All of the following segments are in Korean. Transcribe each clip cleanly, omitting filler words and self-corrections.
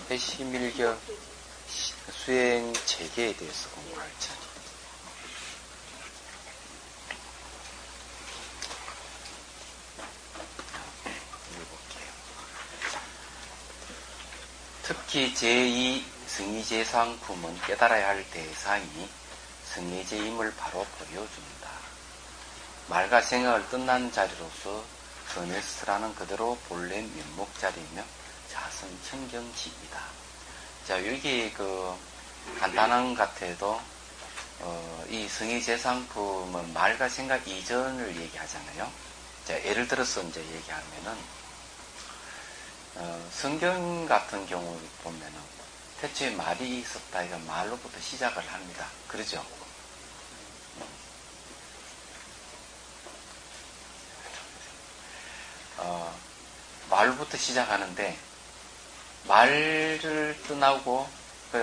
해시밀경 수행 체계에 대해서 공부할 차례. 읽어볼게요. 특히 제2 승의제상품은 깨달아야 할 대상이 승의제임을 바로 보여준다. 말과 생각을 끝난 자리로서 선에스라는 그대로 본래 면목 자리이며 자성청정시이다. 자, 여기 간단한 것 같아도 이 승의제상품은 말과 생각 이전을 얘기하잖아요. 자, 예를 들어서 이제 얘기하면은 성경 같은 경우 보면은 태초에 말이 있었다 이거 말로부터 시작을 합니다. 그러죠? 말부터 시작하는데 말을 떠나고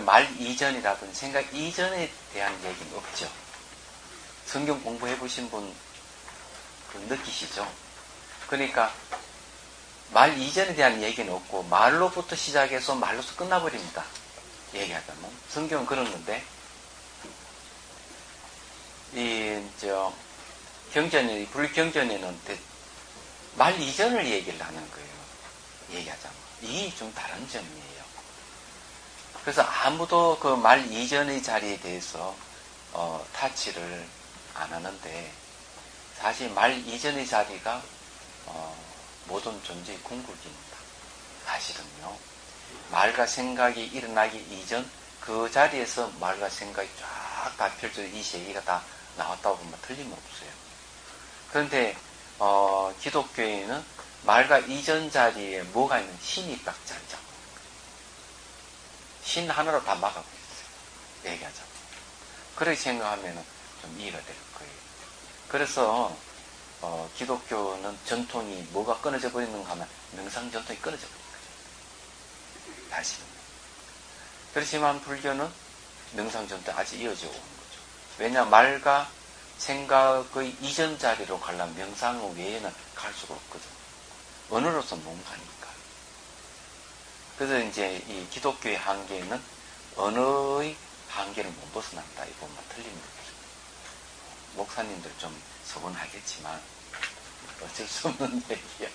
말 이전이라든지 생각 이전에 대한 얘기는 없죠. 성경 공부해 보신 분 느끼시죠? 그러니까 말 이전에 대한 얘기는 없고 말로부터 시작해서 말로서 끝나버립니다. 얘기하자면 성경은 그런 건데 경전이 불경전에는 말 이전을 얘기를 하는 거예요. 얘기하자면 이게 좀 다른 점이에요. 그래서 아무도 그 말 이전의 자리에 대해서 타치를 안 하는데 사실 말 이전의 자리가 모든 존재의 궁극입니다. 사실은요. 말과 생각이 일어나기 이전 그 자리에서 말과 생각이 쫙 다 펼쳐져 이 세계가 다 나왔다고 보면 틀림없어요. 그런데 기독교에는 말과 이전 자리에 뭐가 있는 신이 딱 자리죠. 신 하나로 다 막아버렸어요. 얘기하자면. 그렇게 생각하면 좀 이해가 될 거예요. 그래서 기독교는 전통이 뭐가 끊어져 버리는가 하면 명상 전통이 끊어져 버린 거죠. 사실은. 그렇지만 불교는 명상 전통이 아직 이어져 오는 거죠. 왜냐 말과 생각의 이전 자리로 가려면 명상 외에는 갈 수가 없거든. 언어로서 못 가니까. 그래서 이제 이 기독교의 한계는 언어의 한계를 못 벗어난다. 이 부분만 틀림없어요. 목사님들 좀 서운하겠지만 어쩔 수 없는 얘기야.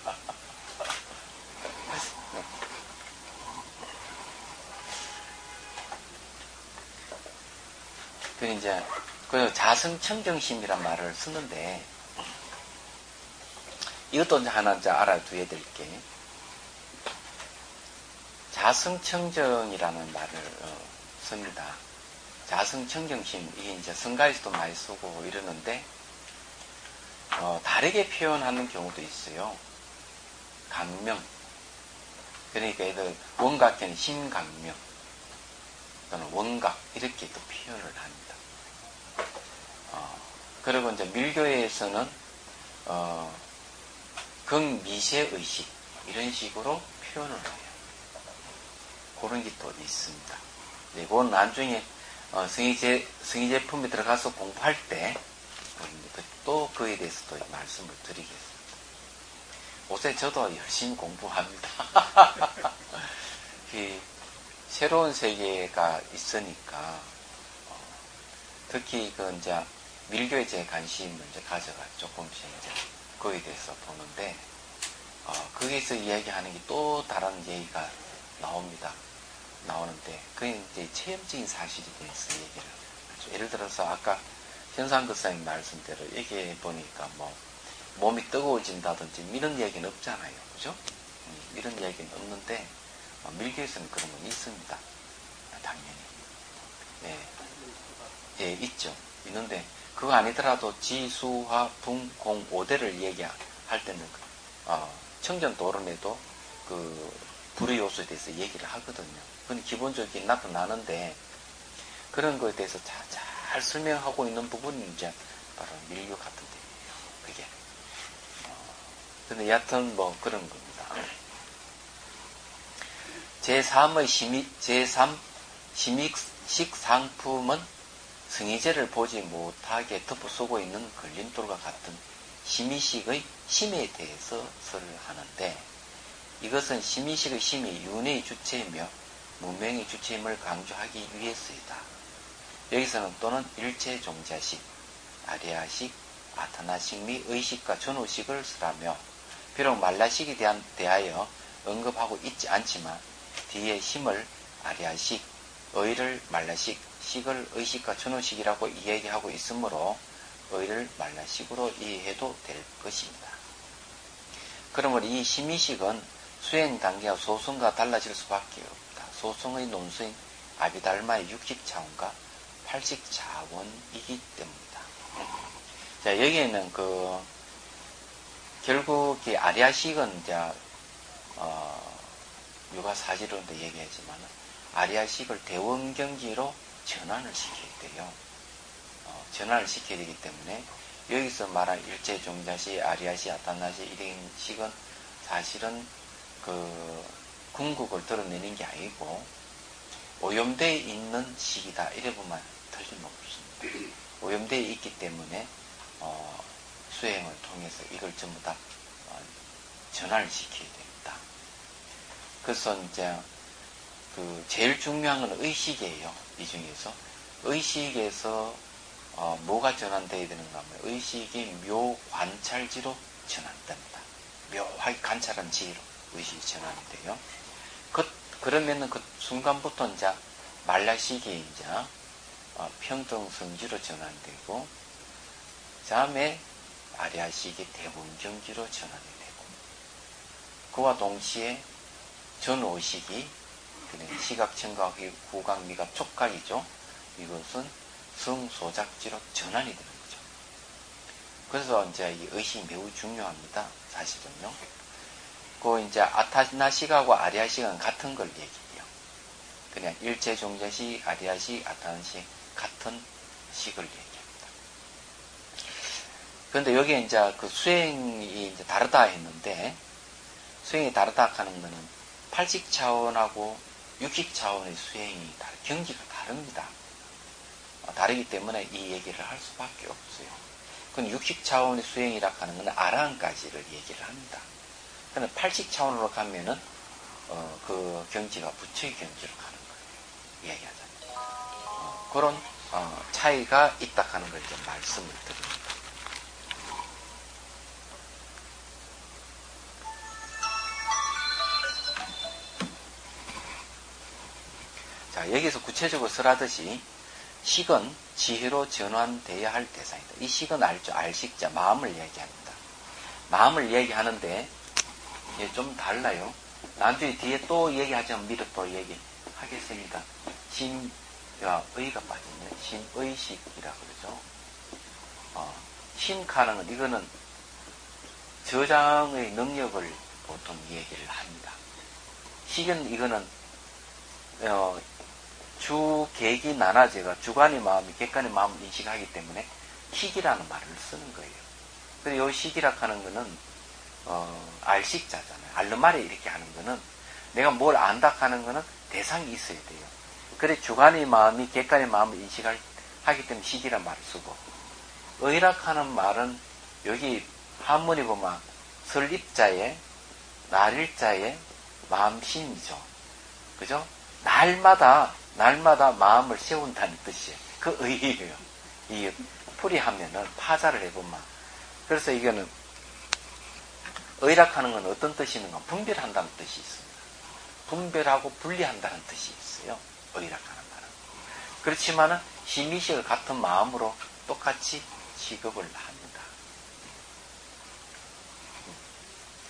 이제 그 자성청정심이란 말을 쓰는데 이것도 하나 이제 알아둬야 될 게 자성청정이라는 말을 씁니다. 자성청정심 이게 이제 성가에서도 많이 쓰고 이러는데 다르게 표현하는 경우도 있어요. 강명 그러니까 얘들 원각견이 신강명 또는 원각 이렇게 또 표현을 합니다. 그리고 이제 밀교에서는 극미세의식 이런 식으로 표현을 해요. 그런 게 또 있습니다. 네, 그건 나중에 승의제품에 들어가서 공부할 때 또 그에 대해서 또 말씀을 드리겠습니다. 요새 저도 열심히 공부합니다. 새로운 세계가 있으니까 특히 이제 밀교에 제 관심을 이제 가져가 조금씩 이제 거기에 대해서 보는데 거기에서 이야기하는 게 또 다른 얘기가 나오는데 그게 이제 체험적인 사실에 대해서 얘기를 하죠. 예를 들어서 아까 현상급사님 말씀대로 얘기해 보니까 몸이 뜨거워진다든지 이런 얘기는 없잖아요. 그죠? 이런 얘기는 없는데 밀교에서는 그런 건 있습니다. 당연히. 네. 예, 있죠. 있는데 그거 아니더라도 지, 수, 화, 분, 공, 5대를 얘기할 때는 청정도론에도 그 불의 요소에 대해서 얘기를 하거든요. 그건 기본적인 나타나는데 그런 거에 대해서 잘 설명하고 있는 부분이 이제 바로 밀교 같은 데예요. 그게. 근데 여하튼 그런 겁니다. 제3 심익식 상품은 승의제를 보지 못하게 덮어쓰고 있는 걸림돌과 같은 심의식의 심에 대해서 설을 하는데 이것은 심의식의 심이 윤회의 주체이며 문명의 주체임을 강조하기 위해서이다. 여기서는 또는 일체종자식, 아리아식, 아타나식 및 의식과 전후식을 쓰라며 비록 말라식에 대하여 언급하고 있지 않지만 뒤에 심을 아리아식, 의를 말라식, 식을 의식과 전후식이라고 이야기하고 있으므로 의를 말라식으로 이해해도 될 것입니다. 그러므로 이 심의식은 수행 단계와 소승과 달라질 수밖에 없다. 소승의 논수인 아비달마의 육식차원과 팔식차원이기 때문이다. 자, 여기에는 결국 아리아식은 이제 유가사지론도 얘기하지만 아리아식을 대원경지로 전환을 시켜야 돼요. 전환을 시켜야 되기 때문에 여기서 말한 일체종자식, 아리아식, 아타나식 이런 식은 사실은 궁극을 드러내는 게 아니고 오염되어 있는 식이다. 이래 보면 틀림없습니다. 오염되어 있기 때문에 수행을 통해서 이걸 전부 다 전환을 시켜야 됩니다. 그래서 이제 제일 중요한 건 의식이에요. 이 중에서 의식에서 뭐가 전환되어야 되는가 하면 의식이 묘관찰지로 전환됩니다. 묘하게 관찰한 지혜로 의식이 전환이 돼요. 그러면은 그 순간부터 이제 말라식이 이제 평등성지로 전환되고, 그 다음에 아리아식이 대원경지로 전환이 되고, 그와 동시에 전오식이 시각, 청각, 후각, 미각, 촉각이죠. 이것은 성소작지로 전환이 되는 거죠. 그래서 이제 이 의식이 매우 중요합니다. 사실은요. 이제 아타나식하고 아리아식은 같은 걸 얘기해요. 그냥 일체종자식, 아리아식, 아타나식 같은 식을 얘기합니다. 그런데 여기에 이제 수행이 이제 다르다 했는데, 수행이 다르다 하는 거는 팔식 차원하고 육식 차원의 수행이 경지가 다릅니다. 다르기 때문에 이 얘기를 할 수밖에 없어요. 그건 육식 차원의 수행이라 하는 것은 아라한까지를 얘기를 합니다. 그런데 팔식 차원으로 가면은 그 경지가 부처의 경지로 가는 거예요. 이야기하자면 그런 차이가 있다 하는 걸 좀 말씀을 드립니다. 자, 여기서 구체적으로 설하듯이 식은 지혜로 전환되어야 할 대상이다. 이 식은 알죠? 알식자, 마음을 이야기합니다. 마음을 이야기하는데 이게 좀 달라요. 나중에 뒤에 또 얘기하자면 미리 또 얘기하겠습니다. 의가 빠지네. 심의식이라 그러죠. 심카는 건 이거는 저장의 능력을 보통 얘기를 합니다. 식은 이거는 주객이 나눠져가 주관의 마음이 객관의 마음을 인식하기 때문에 식이라는 말을 쓰는 거예요. 그리고 이 식이라 하는 거는 알식자잖아요. 알르말에 이렇게 하는 거는 내가 뭘 안다 하는 거는 대상이 있어야 돼요. 그래 주관의 마음이 객관의 마음을 인식하기 때문에 식이란 말을 쓰고, 의락하는 말은 여기 한문에 보면 설립자의 날일자의 마음심이죠. 그죠? 날마다 마음을 세운다는 뜻이에요. 그 의의예요. 이 풀이하면은 파자를 해보면. 그래서 이거는 의락하는 건 어떤 뜻이 있는가? 분별한다는 뜻이 있습니다. 분별하고 분리한다는 뜻이 있어요. 의락하는 말은. 그렇지만은 심의식을 같은 마음으로 똑같이 취급을 합니다.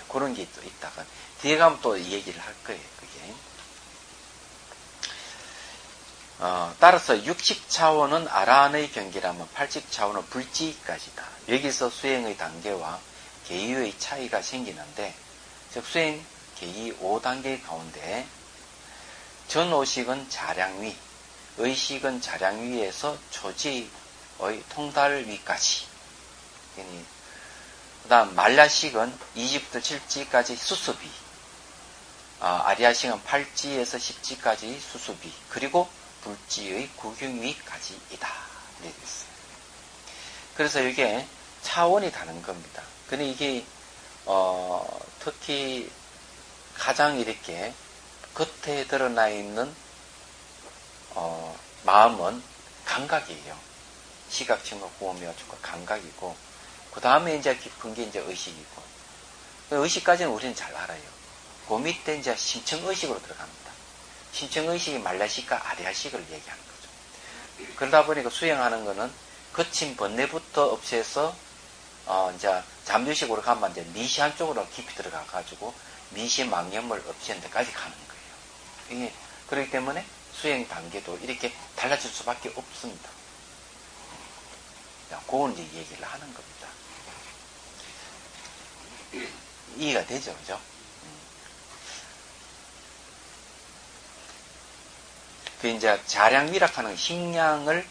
그런 게 또 있다가 뒤에 가면 또 얘기를 할 거예요. 그게. 따라서 육식 차원은 아라한의 경계라면 팔식 차원은 불지까지다. 여기서 수행의 단계와 계의의 차이가 생기는데, 즉 수행 계의 5단계 가운데 전오식은 자량위, 의식은 자량위에서 초지의 통달위까지, 그 다음 말라식은 2지부터 7지까지 수습위, 아리아식은 8지에서 10지까지 수습위, 그리고 불지의 구경위까지이다. 이렇게 됐어요. 그래서 이게 차원이 다른 겁니다. 근데 이게 특히 가장 이렇게 겉에 드러나 있는 마음은 감각이에요. 시각, 청각, 고음, 묘, 촉각 감각이고, 그 다음에 이제 깊은 게 이제 의식이고, 의식까지는 우리는 잘 알아요. 그 밑에 이제 심층의식으로 들어갑니다. 심층의식이 말라식과 아리아식을 얘기하는 거죠. 그러다 보니까 수행하는 거는 거친 번뇌부터 없애서 이제 잠재식으로 가면 이제 미시한 쪽으로 깊이 들어가가지고 미시 망념을 없애는 데까지 가는 거예요. 이게 그렇기 때문에 수행 단계도 이렇게 달라질 수밖에 없습니다. 그건 이제 얘기를 하는 겁니다. 이해가 되죠, 그죠? 그 이제 자량미락하는 식량을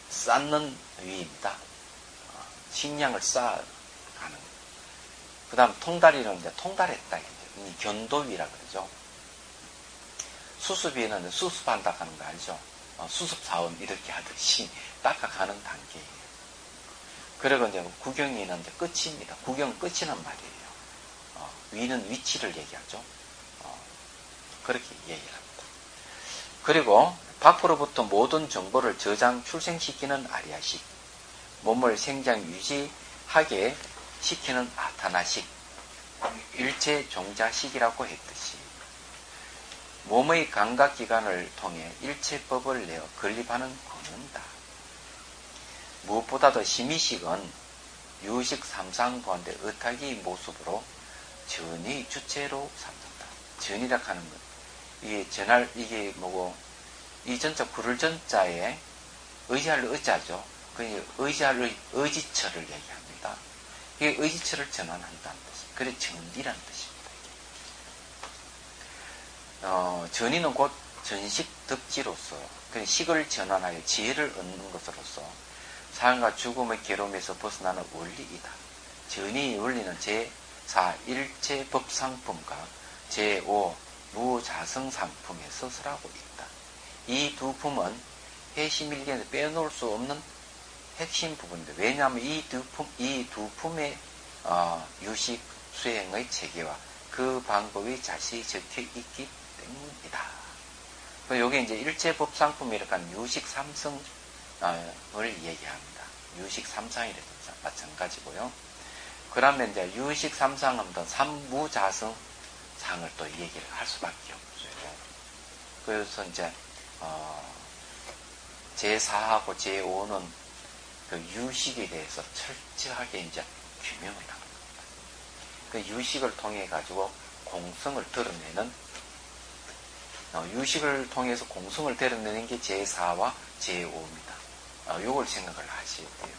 쌓는 위입니다. 식량을 쌓아가는. 그 다음 통다리는 이제 통달했다. 이 견도위라 그러죠. 수습위는 수습한다 하는 거 알죠? 수습사원 이렇게 하듯이 닦아가는 단계예요. 그리고 이제 구경위는 이제 끝입니다. 구경 끝이란 말이에요. 위는 위치를 얘기하죠. 그렇게 얘기를 합니다. 그리고 밖으로부터 모든 정보를 저장, 출생시키는 아리아식, 몸을 생장 유지하게 시키는 아타나식, 일체 종자식이라고 했듯이 몸의 감각기관을 통해 일체법을 내어 건립하는 권한다. 무엇보다도 심의식은 유식 삼상보한대 의탁의 모습으로 전의 주체로 삼는다. 전이라 하는 것. 이게 전할, 이게 뭐고, 이 전자, 구를 전자에 의지할 의자죠. 그 의지할 의지처를 얘기합니다. 이게 의지처를 전환한다는 뜻입니다. 그래, 전이라는 뜻입니다. 전이는 곧 전식 덕지로서, 그 식을 전환하여 지혜를 얻는 것으로서 삶과 죽음의 괴로움에서 벗어나는 원리이다. 전이의 원리는 제4 일체 법상품과 제5 무자성상품에 서술하고 있다. 이 두 품은 해심일견에서 빼놓을 수 없는 핵심 부분입니다. 왜냐하면 이 두 품의 유식 수행의 체계와 그 방법이 자세히 적혀 있기 때문이다. 여기 이제 일체법상품이라고 하는 유식 삼성을 얘기합니다. 유식 삼상이라도 마찬가지고요. 그러면 이제 유식 삼상하면 삼무자성 상을 또 얘기를 할 수밖에 없어요. 그래서 이제 제4하고 제5는 그 유식에 대해서 철저하게 이제 규명을 하는 겁니다. 그 유식을 통해 가지고 공성을 드러내는 유식을 통해서 공성을 드러내는 게 제4와 제5입니다. 요걸 생각을 하셔야 돼요.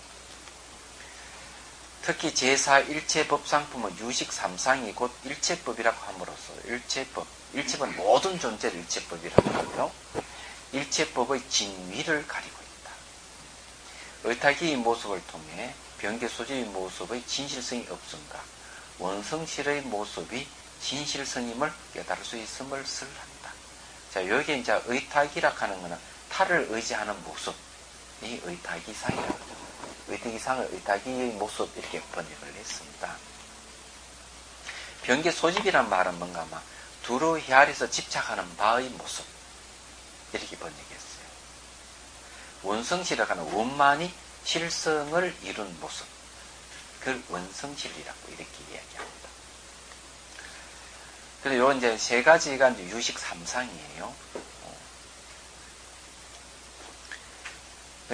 특히 제4 일체법상품은 유식 삼상이 곧 일체법이라고 함으로써 일체법은 모든 존재를 일체법이라고 하고요. 일체법의 진위를 가리고 있다. 의탁의 모습을 통해 병계소지의 모습의 진실성이 없음과 원성실의 모습이 진실성임을 깨달을 수 있음을 설한다. 자, 여기 이제 의탁이라고 하는 것은 타를 의지하는 모습, 이 의탁이상이라고 하죠. 의탁이상을 의탁의 모습 이렇게 번역을 했습니다. 병계소집이란 말은 뭔가 아마 두루 헤아려서 집착하는 바의 모습 이렇게 번역했어요. 원성실이라고 하는 원만이 실성을 이룬 모습, 그걸 원성실이라고 이렇게 이야기합니다. 그래서 요 이제 세 가지가 이제 유식 삼상이에요.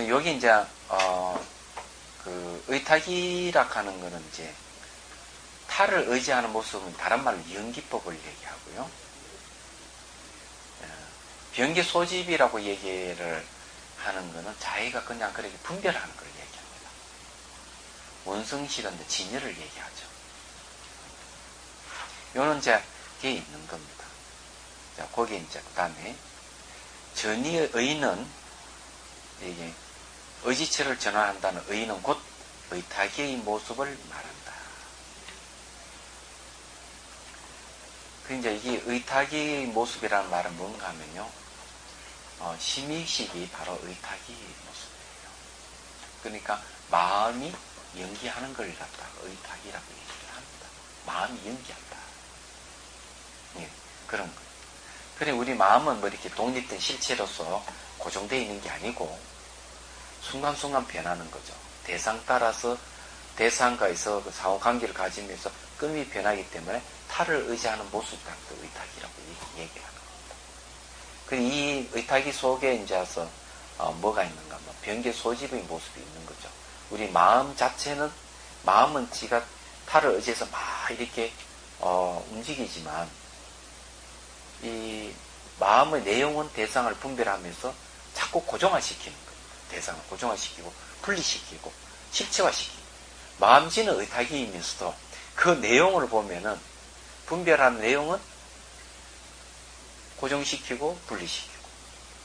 여기 이제 그 의탁이라 하는 거는 이제 타를 의지하는 모습은 다른 말로 연기법을 얘기하고요. 병계소집이라고 얘기를 하는 거는 자기가 그냥 그렇게 분별하는 걸 얘기합니다. 원성실은 진열을 얘기하죠. 요는 이제 게 있는 겁니다. 자, 거기 이제 그 다음에 전의의 의는 이게 의지처를 전환한다는 의는 곧 의탁의 모습을 말한다. 그 이제 이게 의탁의 모습이라는 말은 뭔가 하면요. 심의식이 바로 의탁의 모습이에요. 그러니까 마음이 연기하는 걸 갖다가 의탁이라고 얘기를 합니다. 마음이 연기한다. 예, 그런 거예요. 그래 우리 마음은 뭐 이렇게 독립된 실체로서 고정되어 있는 게 아니고 순간순간 변하는 거죠. 대상 따라서 대상과에서 그 상호관계를 가지면서 끔이 변하기 때문에 타를 의지하는 모습이 딱 의탁이라고 얘기하는 겁니다. 이 의탁이 속에 이제서 뭐가 있는가? 뭐 변개 소집의 모습이 있는 거죠. 우리 마음 자체는 마음은 지가 타를 의지해서 막 이렇게 움직이지만 이 마음의 내용은 대상을 분별하면서 자꾸 고정화시키는 거예요. 대상을 고정화시키고 분리시키고 실체화시키고 마음지는 의탁이면서도 그 내용을 보면은 분별하는 내용은 고정시키고 분리시키고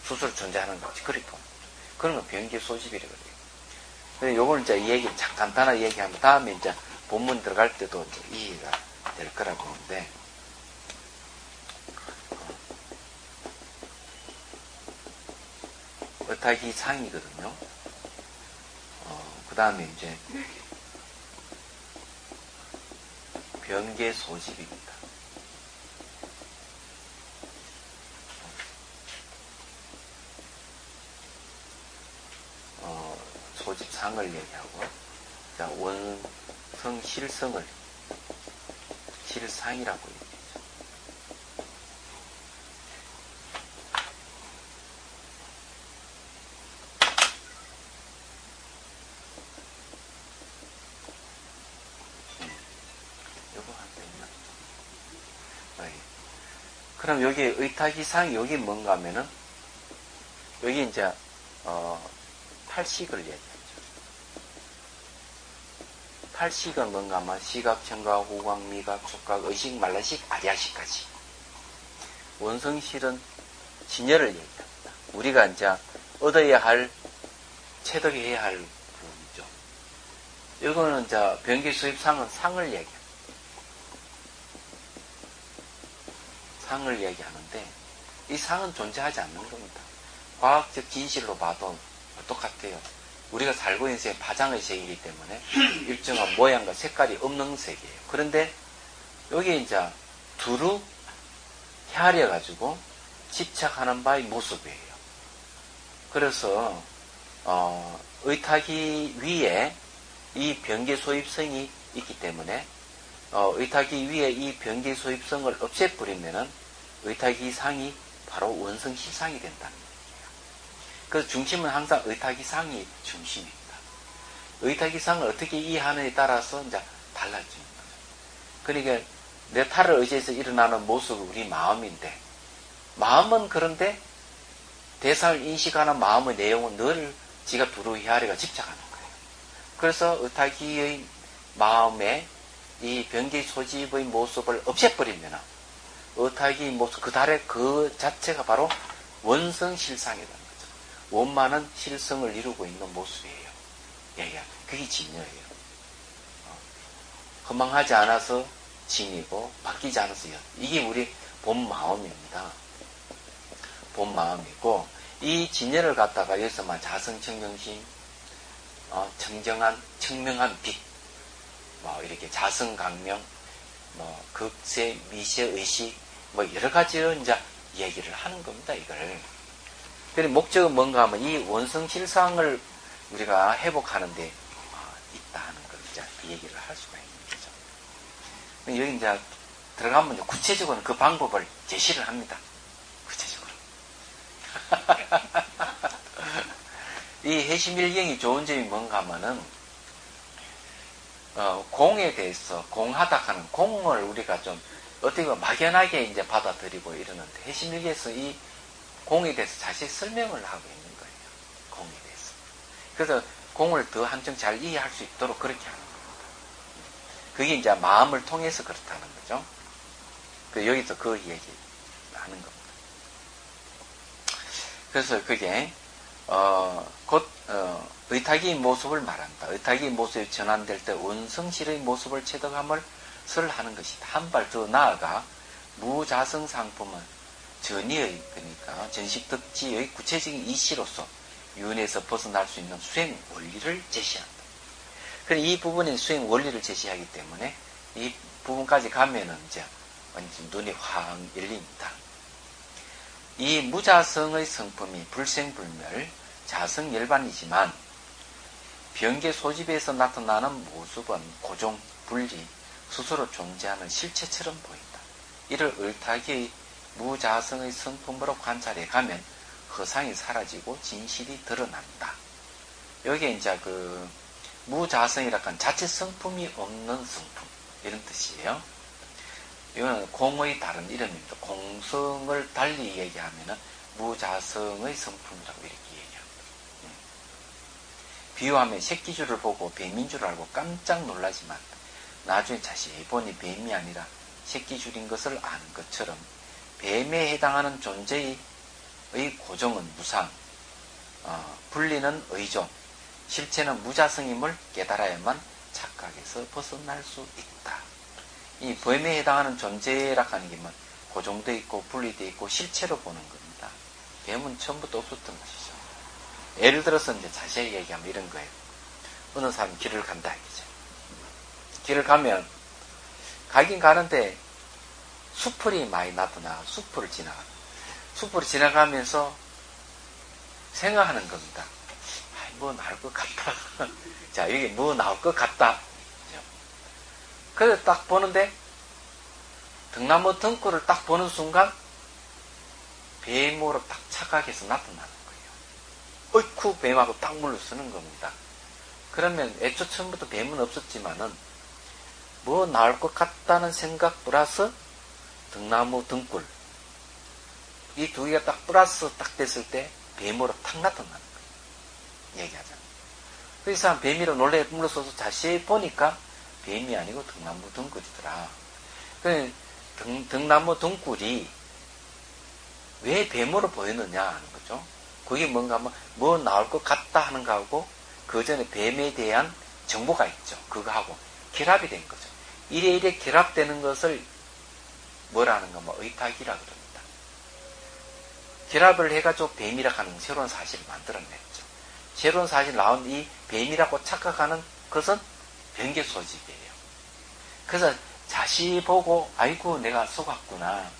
스스로 존재하는 거지. 그러니까 그런 건 변개 소집이라고 그래요. 요걸 이제 이 얘기를 간단하게 얘기하면 다음에 이제 본문 들어갈 때도 이제 이해가 될 거라고 보는데 의탁이 상이거든요. 그 다음에 이제 변개 소집입니다. 소집상을 얘기하고, 자, 원성 실성을 실상이라고 얘기하죠. 요거 한테 있나? 그럼 여기 의탁이상, 여기 뭔가 하면은, 여기 이제, 팔식을 얘기하죠. 팔식은 뭔가 하면 시각, 청각, 후각, 미각, 촉각, 의식, 말라식, 아리아식까지. 원성실은 진열을 얘기합니다. 우리가 이제 얻어야 할, 체득해야 할 부분이죠. 이거는 이제 변기수입상은 상을 얘기합니다. 상을 얘기하는데, 이 상은 존재하지 않는 겁니다. 과학적 진실로 봐도 똑같아요. 우리가 살고 있는 세계는 파장의 세계이기 때문에 일정한 모양과 색깔이 없는 세계예요. 그런데 여기 이제 두루 헤아려가지고 집착하는 바의 모습이에요. 그래서 의탁이 위에 이 변개 소입성이 있기 때문에 의탁이 위에 이 변개 소입성을 없애버리면은 의탁이 상이 바로 원성 실상이 된다는 거예요. 그래서 중심은 항상 의탁이상이 중심입니다. 의탁이상을 어떻게 이해하느냐에 따라서 이제 달라지는 거죠. 그러니까 내 탈을 의지해서 일어나는 모습은 우리 마음인데, 마음은 그런데 대상을 인식하는 마음의 내용은 늘 지가 두루 헤아려가 집착하는 거예요. 그래서 의탁이의 마음에 이 변기 소집의 모습을 없애버리면 의탁이 모습, 그 달의 그 자체가 바로 원성 실상이다. 원만한 실성을 이루고 있는 모습이에요. 그게 진여예요. 허망하지 않아서 진이고 바뀌지 않아서 연. 이게 우리 본 마음입니다. 본 마음이고 이 진여를 갖다가 여기서만 자성청정심, 청명한 빛, 뭐 이렇게 자성강명, 뭐 극세, 미세, 의식, 뭐 여러 가지로 이제 얘기를 하는 겁니다. 이걸. 그리고 목적은 뭔가 하면 이 원성실상을 우리가 회복하는데 있다 하는 걸 이제 얘기를 할 수가 있는 거죠. 여기 이제 들어가면 구체적으로는 그 방법을 제시를 합니다. 구체적으로. 이 해심일경이 좋은 점이 뭔가 하면은 공에 대해서 공하다 하는 공을 우리가 좀 어떻게 보면 막연하게 이제 받아들이고 이러는데 해심일경에서 이 공에 대해서 자세히 설명을 하고 있는 거예요. 공에 대해서. 그래서 공을 더 한층 잘 이해할 수 있도록 그렇게 하는 겁니다. 그게 이제 마음을 통해서 그렇다는 거죠. 여기서 그 얘기 하는 겁니다. 그래서 그게 곧 의탁의 모습을 말한다. 의탁의 모습이 전환될 때 원성실의 모습을 체득함을 하는 것이다. 한 발 더 나아가 무자성 상품은 전의의, 그러니까 전식덕지의 구체적인 이시로서 윤회에서 벗어날 수 있는 수행 원리를 제시한다. 그래서 이 부분에 수행 원리를 제시하기 때문에 이 부분까지 가면은 이제 완전 눈이 확 열립니다. 이 무자성의 성품이 불생불멸, 자성열반이지만 병계 소집에서 나타나는 모습은 고종, 분리, 스스로 존재하는 실체처럼 보인다. 이를 을타기의 무자성의 성품으로 관찰해 가면 허상이 사라지고 진실이 드러난다. 여기에 이제 그 무자성이라고 하는 자체 성품이 없는 성품, 이런 뜻이에요. 이거는 공의 다른 이름입니다. 공성을 달리 얘기하면 무자성의 성품이라고 이렇게 얘기합니다. 비유하면 새끼줄을 보고 뱀인 줄 알고 깜짝 놀라지만 나중에 자세히 보니 뱀이 아니라 새끼줄인 것을 아는 것처럼 뱀에 해당하는 존재의 고정은 무상, 분리는 의존, 실체는 무자성임을 깨달아야만 착각에서 벗어날 수 있다. 이 뱀에 해당하는 존재라고 하는 게 뭐 고정되어 있고 분리되어 있고 실체로 보는 겁니다. 뱀은 처음부터 없었던 것이죠. 예를 들어서 이제 자세히 얘기하면 이런 거예요. 어느 사람이 길을 간다 이거죠. 길을 가면 가긴 가는데 수풀이 많이 나타나 숲을 지나가면서 생각하는 겁니다. 뭐 나올 것 같다. 자, 여기 뭐 나올 것 같다. 그래서 딱 보는데 등나무 등골을 딱 보는 순간 뱀으로 딱 착각해서 나타나는 거예요. 어이쿠 뱀하고 딱 물러서는 겁니다. 그러면 애초 처음부터 뱀은 없었지만은 뭐 나올 것 같다는 생각 플러스 등나무 등골 이 두 개가 딱 플러스 딱 됐을 때 뱀으로 탁 나타나는 거예요. 얘기하자면. 그래서 뱀이로 놀래 물러서서 자세히 보니까 뱀이 아니고 등나무 등굴이더라. 등나무 등굴이 왜 뱀으로 보이느냐 하는 거죠. 그게 뭔가 하면 뭐 나올 것 같다 하는 거하고 그 전에 뱀에 대한 정보가 있죠. 그거하고 결합이 된 거죠. 이래 결합되는 것을 뭐라 하는가, 뭐 의탁이라 그럽니다. 결합을 해가지고 뱀이라고 하는 새로운 사실을 만들어냈죠. 새로운 사실 나온 이 뱀이라고 착각하는 것은 변계 소집이에요. 그래서 자시 보고 아이고 내가 속았구나.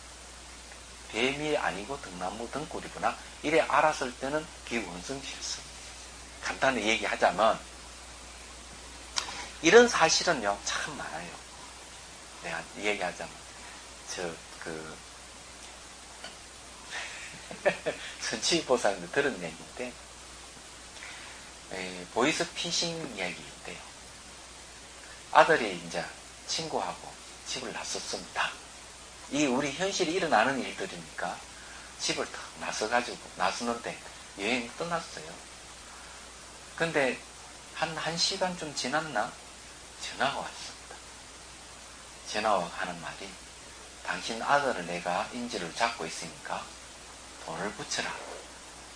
뱀이 아니고 등나무 등골이구나. 이래 알았을 때는 그게 원성실성. 간단히 얘기하자면 이런 사실은요 참 많아요. 내가 얘기하자면 선치보살한테 들은 얘기인데 보이스 피싱 얘기인데요. 아들이 이제 친구하고 집을 나섰습니다. 이 우리 현실이 일어나는 일들이니까 집을 딱 나서는데 여행 떠났어요. 근데 한 1시간쯤 지났나? 전화가 왔습니다. 전화가 하는 말이 당신 아들을 내가 인지를 잡고 있으니까 돈을 붙여라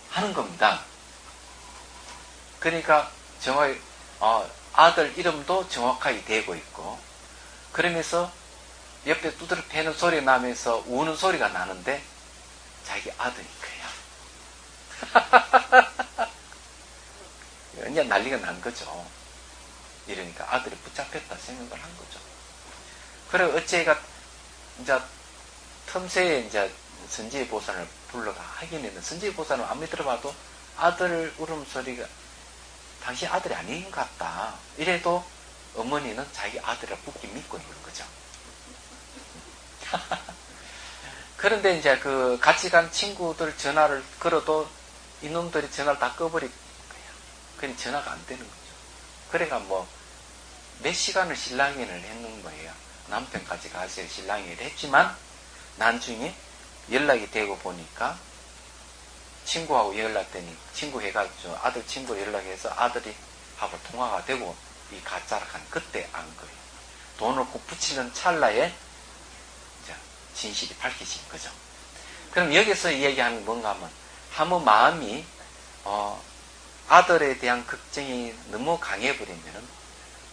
하는 겁니다. 그러니까 정확히 아들 이름도 정확하게 되고 있고 그러면서 옆에 두드러 패는 소리가 나면서 우는 소리가 나는데 자기 아들인 거예요. 완전 난리가 난 거죠. 이러니까 아들이 붙잡혔다 생각을 한 거죠. 그래 어째가 이제 틈새에 이제 선지의 보살을 불러가 하기는 선지의 보살은 아무리 들어봐도 아들 울음소리가 당신 아들이 아닌 것 같다. 이래도 어머니는 자기 아들을 굳게 믿고 있는 거죠. 그런데 이제 그 같이 간 친구들 전화를 걸어도 이놈들이 전화를 다 꺼버린 거예요. 그냥 전화가 안 되는 거죠. 그래가 뭐 몇 시간을 실랑이를 했는 거예요. 남편까지 가서 실랑이를 했지만 나중에 연락이 되고 보니까 친구하고 연락되니 친구 해가지고 아들 친구 연락해서 아들이 하고 통화가 되고 이 가짜라 한 그때 안 거예요. 돈을 꼭 붙이는 찰나에 이제 진실이 밝혀진 거죠. 그럼 여기서 얘기하는 뭔가 하면 한번 마음이 아들에 대한 걱정이 너무 강해버리면은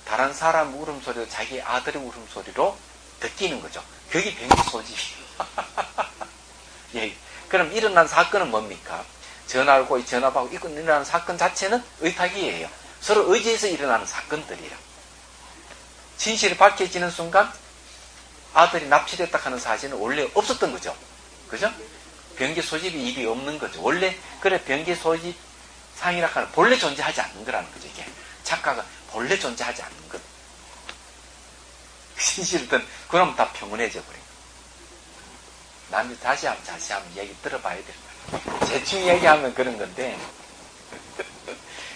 다른 사람 울음소리도 자기 아들의 울음소리로 듣기는 거죠. 그게 병기 소집이에요. 예. 그럼 일어난 사건은 뭡니까? 전화를 고 전화받고 일어나는 사건 자체는 의탁이에요. 서로 의지해서 일어나는 사건들이에요. 진실이 밝혀지는 순간 아들이 납치됐다 하는 사실은 원래 없었던 거죠. 그죠? 변기 소집이 일이 없는 거죠. 원래, 그래, 변기 소집 상이라 하는 본래 존재하지 않는 거라는 거죠, 이게. 착각은 본래 존재하지 않는 것. 진실은, 그럼 다 평온해져 버려요. 남이 다시 한번 얘기 들어봐야 될 거예요. 대충 얘기하면 그런 건데,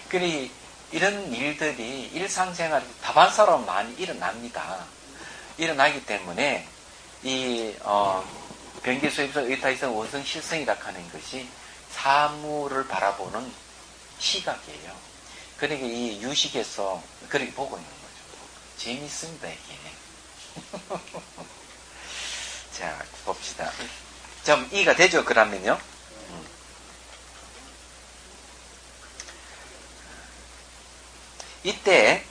그래, 이런 일들이 일상생활에 다반사로 많이 일어납니다. 일어나기 때문에, 변기 소입성, 의타이성, 원성, 실성이라 하는 것이 사물을 바라보는 시각이에요. 그러니까 이 유식에서 그렇게 보고 있는 거죠. 재밌습니다, 이게. 자, 봅시다. 좀 이해가 되죠, 그러면요? 이때,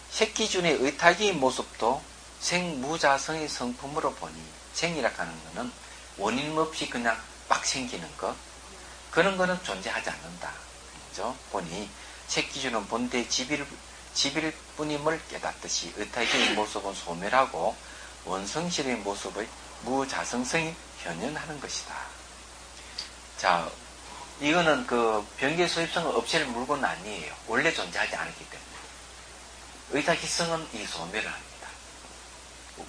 색기준의 의탁의 모습도 생무자성의 성품으로 보니, 생이라 하는 것은 원인 없이 그냥 막 생기는 것, 그런 거는 존재하지 않는다. 그죠? 보니, 색기준은 본대 지빌뿐임을 깨닫듯이 의탁의 모습은 소멸하고 원성실의 모습의 무자성성이 현현하는 것이다. 자, 이거는 그 변기의 소입성을 없앨 물건은 아니에요. 원래 존재하지 않았기 때문에. 의탁기성은 이 소멸을 합니다.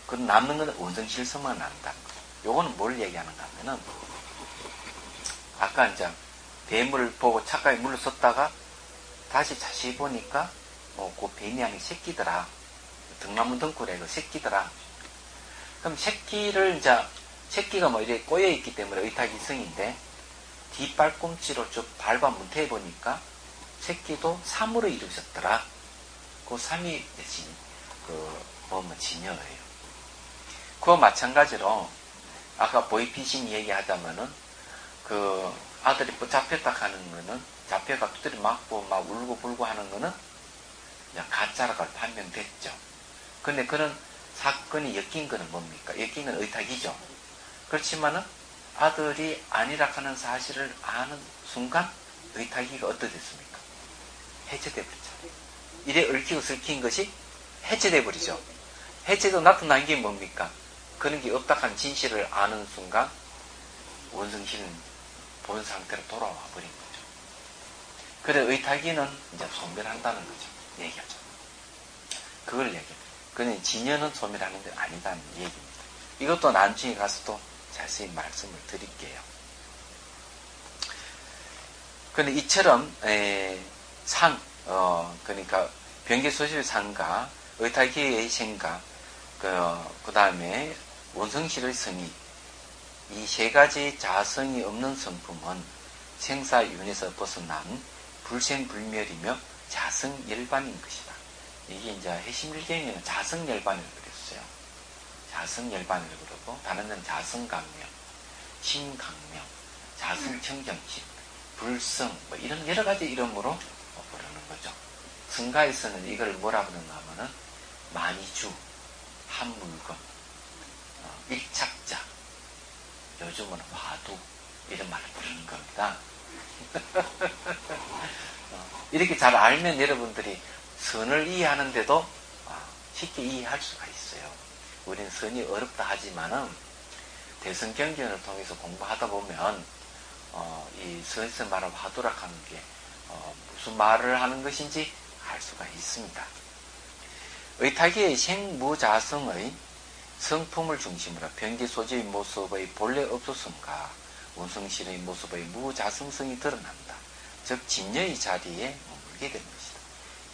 그 남는 건 원성실성만 남는다는 거죠. 요거는 뭘 얘기하는가 하면은, 아까 이제 뱀을 보고 착각에 물러섰다가 다시 자세히 보니까 그 뱀이 아닌 새끼더라. 등나무 덩굴에 그 새끼더라. 그럼 새끼를 새끼가 이렇게 꼬여있기 때문에 의탁기성인데, 뒷발꿈치로 쭉 밟아 문태해 보니까 새끼도 삼으로 이루어졌더라. 그 삼이 진여예요. 그와 마찬가지로 아까 보이피싱 얘기하자면은 그 아들이 붙잡혔다 하는 거는 잡혀가 두드려 맞고 막 울고 불고 하는 거는 가짜라고 판명됐죠. 근데 그런 사건이 엮인 거는 뭡니까? 엮인 건 의탁이죠. 그렇지만은 아들이 아니라 하는 사실을 아는 순간 의탁이가 어떻게 됐습니까? 해체돼 버리죠. 이래 얽히고 설킨 것이 해체돼 버리죠. 해체도 나타난 게 뭡니까? 그런 게 없다 하는 진실을 아는 순간 원성실은 본 상태로 돌아와 버린 거죠. 그래 의탁이는 이제 소멸한다는 거죠. 얘기하죠. 그걸 얘기해요. 그는 진여는 소멸하는 게 아니다는 얘기입니다. 이것도 나중에 가서도 자세히 말씀을 드릴게요. 근데 이처럼 그러니까 변기소실 상가, 의탁기의 생가, 그 다음에 원성실의 성이, 이 세 가지 자성이 없는 성품은 생사윤에서 벗어난 불생불멸이며 자성열반인 것이다. 이게 이제 해심일경에는 자성열반이라고 그랬어요. 자성열반이라고 그러고, 다른 데는 자성강명, 신강명, 자성청정심, 불성, 이런 여러 가지 이름으로 부르는 거죠. 성가에서는 이걸 뭐라 부르는가 하면은 만이주, 한물건, 일착자, 요즘은 화두, 이런 말을 부르는 겁니다. 이렇게 잘 알면 여러분들이 선을 이해하는데도 쉽게 이해할 수가 있어요. 우리는 선이 어렵다 하지만은 대성경전을 통해서 공부하다 보면 이 선에서 말하는 화두라 하는 게 무슨 말을 하는 것인지 알 수가 있습니다. 의탁의 생무자성의 성품을 중심으로 변기소지의 모습의 본래 없었음과 원성실의 모습의 무자성성이 드러난다. 즉 진여의 자리에 머물게 된 것이다.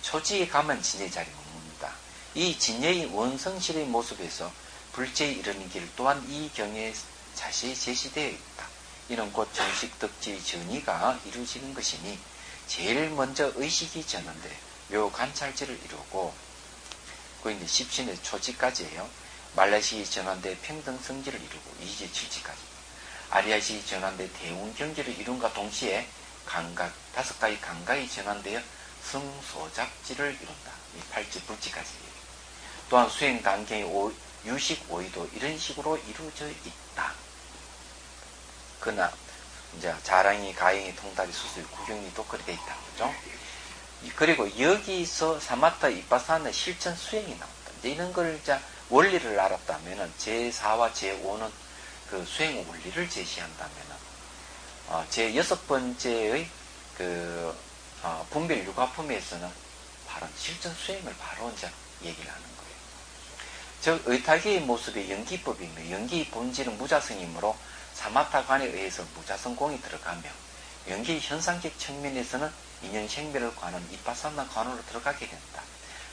초지에 가면 진여의 자리에 머뭅니다. 이 진여의 원성실의 모습에서 불제에 이르는 길 또한 이 경에 자세히 제시되어 있다. 이는 곧 정식 덕지의 전이가 이루어지는 것이니 제일 먼저 의식이 전환돼 묘 관찰지를 이루고, 그 이제 십신의 초지까지예요. 말라식이 전환돼 평등성지를 이루고 이제 7지까지. 아리아식이 전환돼 대운경지를 이룬과 동시에 감각, 5가지 감각이 전환되어 성소작지를 이룬다. 이 8지, 9지까지. 또한 수행 단계의 유식, 오이도 이런 식으로 이루어져 있다. 그러나 이제 자랑이, 가행이, 통달이, 수술, 구경리도 그렇게 돼 있다. 그죠? 그리고 여기서 사마타 이빠사의 실천 수행이 나온다. 이제 이런 걸 이제 원리를 알았다면은 제4와 제5는 그 수행 원리를 제시한다면은, 제 6번째의 분별 육아품에서는 바로 실전 수행을 바로 이제 얘기를 하는 거예요. 즉, 의탁의 모습이 연기법이며, 연기의 본질은 무자성이므로 사마타관에 의해서 무자성공이 들어가며, 연기의 현상적 측면에서는 인연생멸을 관한 이파산나 관으로 들어가게 된다.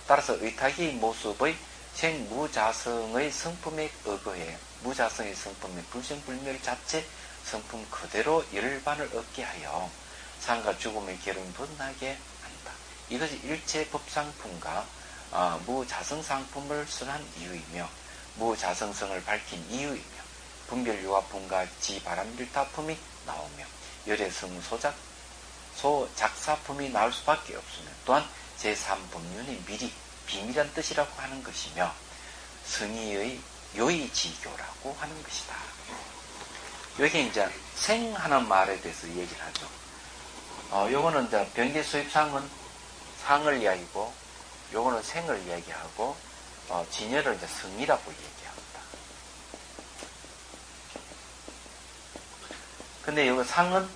따라서 의탁의 모습의 생무자성의 성품에 의거해 무자성의 성품의 불생불멸 자체 성품 그대로 열반을 얻게 하여 삶과 죽음의 결을 벗나게 한다. 이것이 일체 법상품과 무자성상품을 선한 이유이며 무자성성을 밝힌 이유이며 분별유화품과 지바람일타품이 나오며 열애성 소작사품이 나올 수밖에 없으며 또한 제3법륜의 미리 비밀한 뜻이라고 하는 것이며 성의의 요의지교라고 하는 것이다. 여기 이제 생하는 말에 대해서 얘기를 하죠. 요거는 이제 병계수입상은 상을 이야기고, 요거는 생을 이야기하고, 진열을 이제 성이라고 얘기합니다. 근데 여기 상은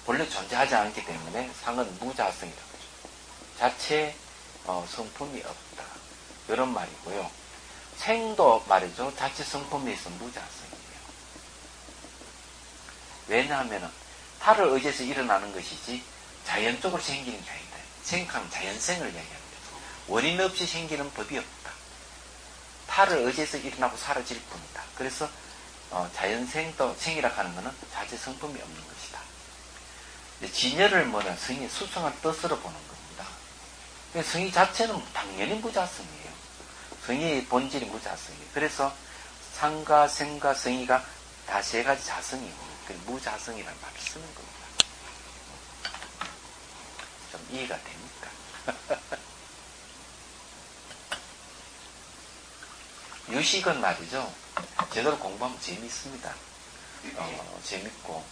본래 존재하지 않기 때문에 상은 무자성이라고 하죠. 자체 성품이 없다. 이런 말이고요. 생도 말이죠. 자체 성품에 있어 무자성이에요. 왜냐하면 타를 의지해서 일어나는 것이지 자연적으로 생기는 게 아니다. 생하면 자연생을 이야기합니다. 원인 없이 생기는 법이 없다. 타를 의지해서 일어나고 사라질 뿐이다. 그래서 자연생도 생이라고 하는 것은 자체 성품이 없는 것이다. 진열을 뭐냐 성의 수성한 뜻으로 보는 겁니다. 성의 자체는 당연히 무자성이에요. 성의의 본질이 무자성이에요. 그래서 상과 생과 성의가 다 세 가지 자성이고 무자성이라는 말을 쓰는 겁니다. 좀 이해가 됩니까? 유식은 말이죠. 제대로 공부하면 재미있습니다. 재밌고,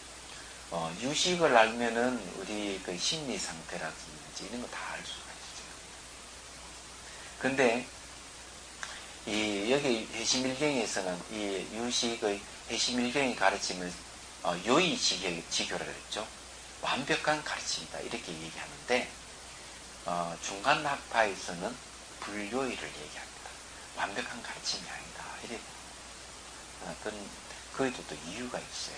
유식을 알면은 우리 그 심리 상태라든지 이런 거 다 알 수가 있어요. 근데, 여기 해심일경에서는 이 유식의 해심일경이 가르침을 요의지교라 그랬죠. 완벽한 가르침이다. 이렇게 얘기하는데, 중간학파에서는 불요의를 얘기합니다. 완벽한 가르침이 아니다. 이래. 그에도 또 이유가 있어요.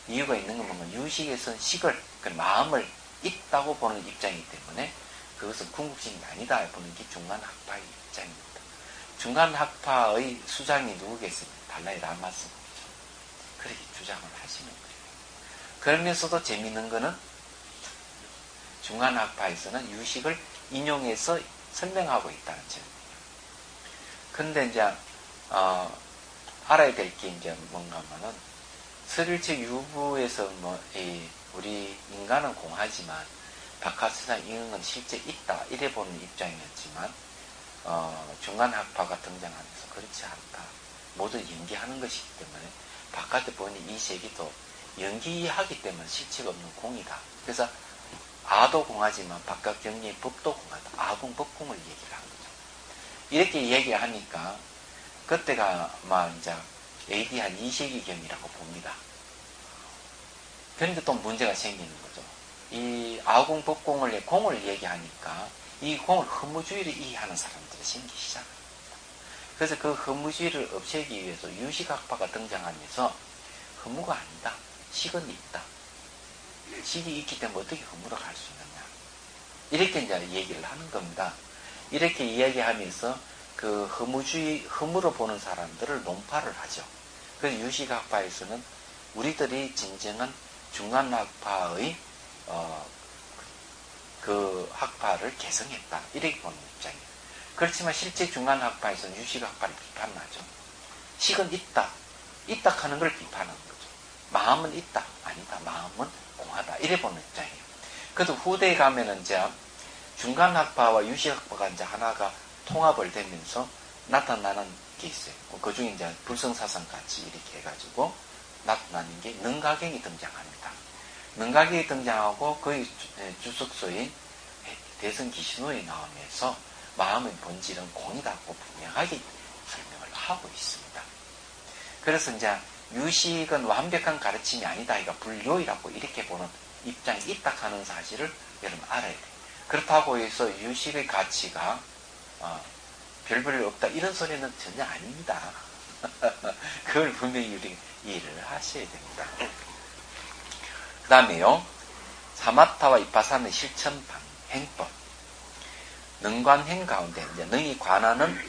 이유가 있는 건 뭔가 유식에서는 식을, 마음을 있다고 보는 입장이기 때문에 그것은 궁극심이 아니다 보는 게 중간학파의 입장입니다. 중간학파의 수장이 누구겠습니까? 달라이 라마스입니다. 그렇게 주장을 하시는 거예요. 그러면서도 재미있는 거는 중간학파에서는 유식을 인용해서 설명하고 있다는 점이에요. 근데 이제 알아야 될 게 이제 뭔가 하면은 설일체 유부에서 우리 인간은 공하지만 바깥세상 이런 건 실제 있다 이래 보는 입장이었지만 중간학파가 등장하면서 그렇지 않다. 모두 연기하는 것이기 때문에 바깥에 보이는 이 세계도 연기하기 때문에 실체가 없는 공이다. 그래서 아도 공하지만 바깥 경리의 법도 공하다. 아공 법공을 얘기를 하는 거죠. 이렇게 얘기하니까 그때가 이제 AD 한 2세기경이라고 봅니다. 그런데 또 문제가 생기는 거죠. 이 아공 법공을 공을 얘기하니까 이 공을 허무주의를 이해하는 사람들이 생기기 시작합니다. 그래서 그 허무주의를 없애기 위해서 유식학파가 등장하면서 허무가 아니다. 식은 있다. 식이 있기 때문에 어떻게 허무로 갈 수 있느냐. 이렇게 이제 얘기를 하는 겁니다. 이렇게 이야기하면서 그 허무로 보는 사람들을 논파를 하죠. 그래서 유식학파에서는 우리들이 진정한 중간학파의 그 학파를 개성했다. 이렇게 보는 입장이에요. 그렇지만 실제 중간학파에서는 유식학파를 비판하죠. 식은 있다. 있다 하는 걸 비판하는 거죠. 마음은 있다. 아니다. 마음은 공하다. 이래 보는 입장이에요. 그래도 후대에 가면은 이제 중간학파와 유식학파가 이제 하나가 통합을 되면서 나타나는 게 있어요. 그 중에 이제 불성사상 같이 이렇게 해가지고 나타나는 게 능가경이 등장합니다. 능가경이 등장하고 그의 주석서인 대성기신호에 나오면서 마음의 본질은 공이다고 분명하게 설명을 하고 있습니다. 그래서 이제 유식은 완벽한 가르침이 아니다. 이거 불교이라고 이렇게 보는 입장이 있다 하는 사실을 여러분 알아야 돼요. 그렇다고 해서 유식의 가치가 별 볼 일 없다 이런 소리는 전혀 아닙니다. 그걸 분명히 우리 이해를 하셔야 됩니다. 그 다음에요. 사마타와 이파사는 실천 행법. 능관행 가운데, 이제 능이 관하는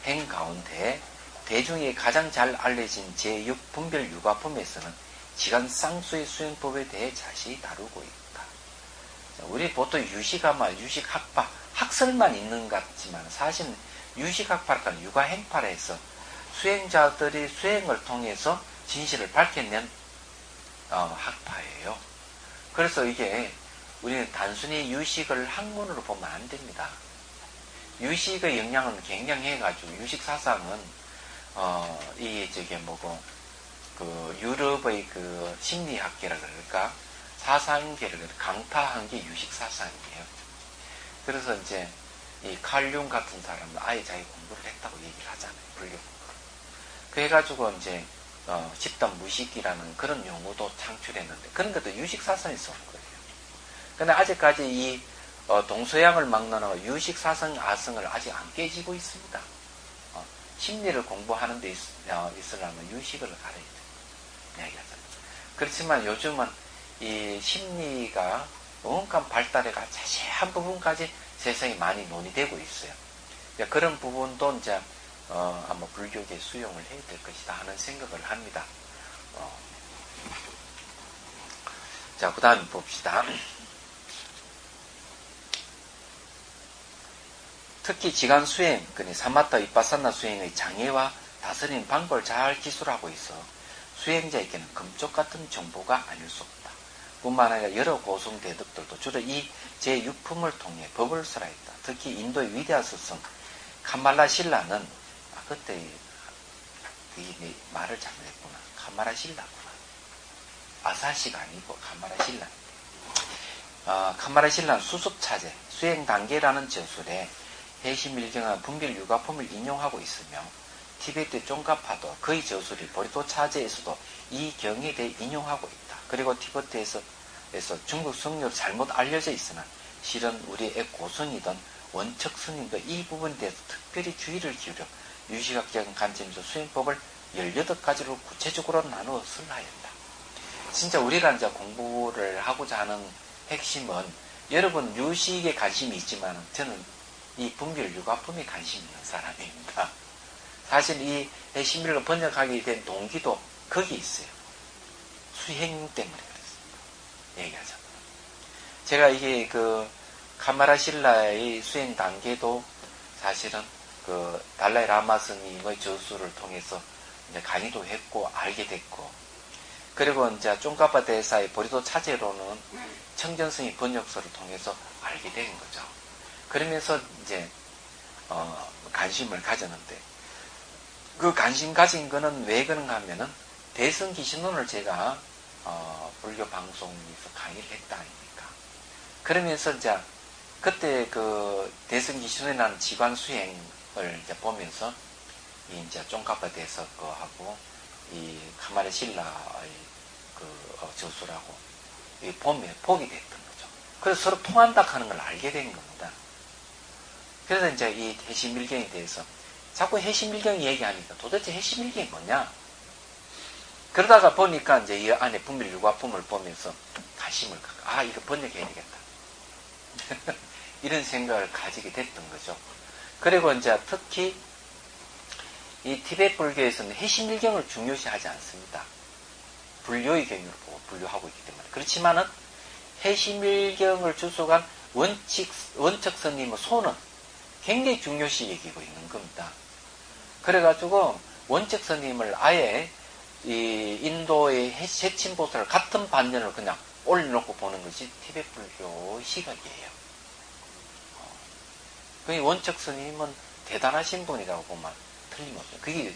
행 가운데 대중에 가장 잘 알려진 제6 분별 유가품에서는 지간 쌍수의 수행법에 대해 자세히 다루고 있다. 우리 보통 유식아마, 유식학파, 학설만 있는 것 같지만 사실은 유식학파가 유가행파에서 수행자들이 수행을 통해서 진실을 밝혀낸 학파예요. 그래서 이게 우리는 단순히 유식을 학문으로 보면 안 됩니다. 유식의 영향은 굉장해가지고 유식사상은 이게 저게 뭐고 그 유럽의 그 심리학계라 그럴까 사상계를 강타한 게 유식사상이에요. 그래서 이제 이 칼륨 같은 사람은 아예 자기 공부를 했다고 얘기를 하잖아요. 불교 공부를. 그래가지고 이제 집단 무식이라는 그런 용어도 창출했는데 그런 것도 유식사상에서 온 거예요. 근데 아직까지 이 동서양을 막론하고 유식사상 아성을 아직 안 깨지고 있습니다. 심리를 공부하는 데 있으려면 유식을 알아야 돼요. 이야기하잖아요. 그렇지만 요즘은 이 심리가 온갖 발달해가 자세한 부분까지 세상에 많이 논의되고 있어요. 그런 부분도 이제 아마 불교계 수용을 해야 될 것이다 하는 생각을 합니다. 자, 그 다음에 봅시다. 특히 지간 수행, 사마타 이파사나 수행의 장애와 다스리는 방법을 잘 기술하고 있어 수행자에게는 금쪽 같은 정보가 아닐 수 없다. 뿐만 아니라 여러 고승 대덕들도 주로 이 제6품을 통해 법을 설하였다. 특히 인도의 위대한 스승 카말라 신라는 그때 말을 잘못했구나. 카말라 신라구나. 아사시가 아니고 카말라 신라. 카말라 신라는 수습차제, 수행 단계라는 저술에 해시밀경한 분별 유가품을 인용하고 있으며 티베트 쫑가파도 그의 저술이 보리토 차제에서도 이 경에 대해 인용하고 있다. 그리고 티베트에서 중국 성료로 잘못 알려져 있으나 실은 우리의 고승이던 원척 스님도 이 부분에 대해서 특별히 주의를 기울여 유식학적인 관점에서 수행법을 18가지로 구체적으로 나누어 설하였다. 진짜 우리가 이제 공부를 하고자 하는 핵심은 여러분 유식에 관심이 있지만 저는 이 분별 유가품에 관심 있는 사람입니다. 사실 이 해시밀을 번역하게 된 동기도 거기 있어요. 수행 때문에 그렇습니다. 얘기하자면. 제가 이게 카마라 신라의 수행 단계도 사실은 달라이 라마 스님의 저수를 통해서 이제 강의도 했고 알게 됐고 그리고 이제 쫑가파 대사의 보리도 차제로는 청전스님 번역서를 통해서 알게 된 거죠. 그러면서 이제 관심을 가졌는데 그 관심 가진 거는 왜 그런가 하면은 대승기신론을 제가 불교 방송에서 강의를 했다 아닙니까? 그러면서 이제 그때 대승기신론이라는 지관 수행을 이제 보면서 이제 쫑카파 대사 거하고 이 카마르 신라의 저수라고 보게 됐던 거죠. 그래서 서로 통한다 하는 걸 알게 된 겁니다. 그래서 이제 이 해시밀경에 대해서 자꾸 해시밀경 얘기하니까 도대체 해시밀경이 뭐냐? 그러다가 보니까 이제 이 안에 분별 유가품을 보면서 관심을 갖고 이거 번역해야 되겠다. 이런 생각을 가지게 됐던 거죠. 그리고 이제 특히 이 티베트 불교에서는 해시밀경을 중요시하지 않습니다. 불교의 경우를 보고 분류하고 있기 때문에. 그렇지만은 해시밀경을 주석한 원척 스님의 손은 굉장히 중요시 여기고 있는 겁니다. 그래가지고 원척 스님을 아예 이 인도의 해침보살을 같은 반전을 그냥 올려놓고 보는 것이 티베트 불교의 시각이에요. 그 원척 스님은 대단하신 분이라고 보면 틀림없어요. 그게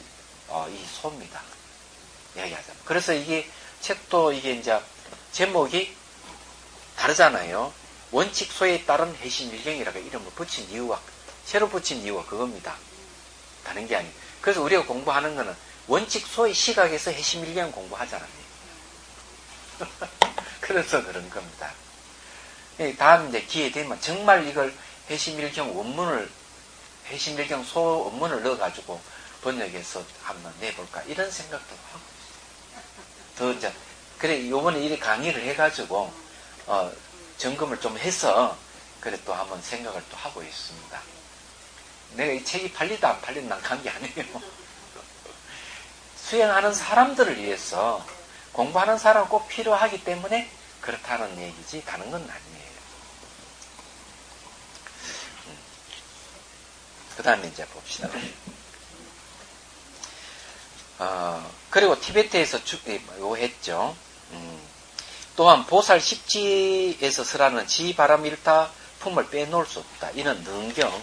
이 소입니다. 이야기하자면. 그래서 이게 책도 이게 이제 제목이 다르잖아요. 원칙소에 따른 해심일경이라고 이름을 붙인 이유가 새로 붙인 이유가 그겁니다. 다른 게 아니에요. 그래서 우리가 공부하는 거는 원칙 소위 시각에서 해심일경 공부하잖아요. 그래서 그런 겁니다. 다음 이제 기회 되면 정말 이걸 해심일경 원문을, 해심일경 소 원문을 넣어가지고 번역해서 한번 내볼까 이런 생각도 하고 있어요. 더 이제 그래 요번에 이렇게 강의를 해가지고 점검을 좀 해서 그래 또 한번 생각을 또 하고 있습니다. 내가 이 책이 팔리다 안 팔리다 난 간 게 아니에요. 수행하는 사람들을 위해서 공부하는 사람은 꼭 필요하기 때문에 그렇다는 얘기지 다른 건 아니에요. 그 다음에 이제 봅시다. 그리고 티베트에서 이거 했죠. 또한 보살 십지에서 설하는 지바람 일타 품을 빼놓을 수 없다. 이는 능경,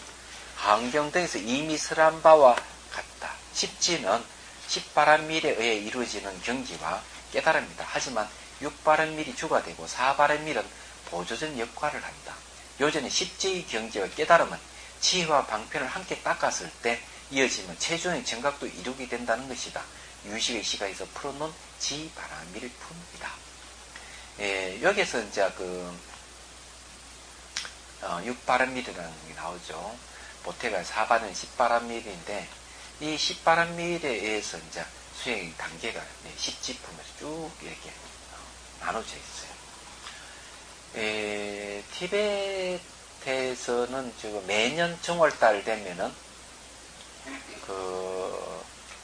한경 등에서 이미 설한 바와 같다. 십지는 십바람밀에 의해 이루어지는 경지와 깨달음이다. 하지만 육바람밀이 주가 되고 사바람밀은 보조전 역할을 한다. 요전에 십지의 경지와 깨달음은 지혜와 방편을 함께 닦았을 때 이어지면 최종의 정각도 이루게 된다는 것이다. 유식의 시가에서 풀어놓은 지바람밀 품이다. 여기서 이제 육바람밀이라는 게 나오죠. 보태가 사바는 십바람밀인데 이 십바람밀에 의해서 이제 수행 단계가 십지품에서 쭉 이렇게 나눠져 있어요. 티베트에서는 지금 매년 정월달 되면은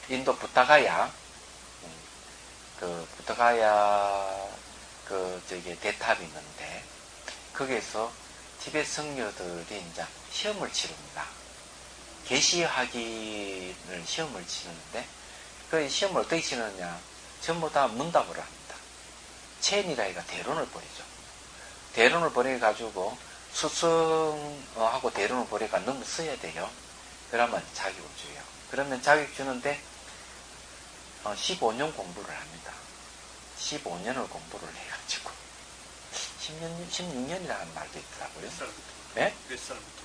인도 부타가야 대탑이 있는데 거기에서 티베트 성녀들이 이제 시험을 치릅니다. 계시하기를 시험을 치는데 그 시험을 어떻게 치느냐 전부 다 문답을 합니다. 체인이라기가 대론을 벌이죠. 대론을 벌여가지고 수성하고 대론을 벌여가 너무 써야 돼요. 그러면 자격을 줘요. 그러면 자격 주는데 15년 공부를 합니다. 15년을 공부를 해가지고 16년이라는 말도 있더라고요. 네? 몇 살부터?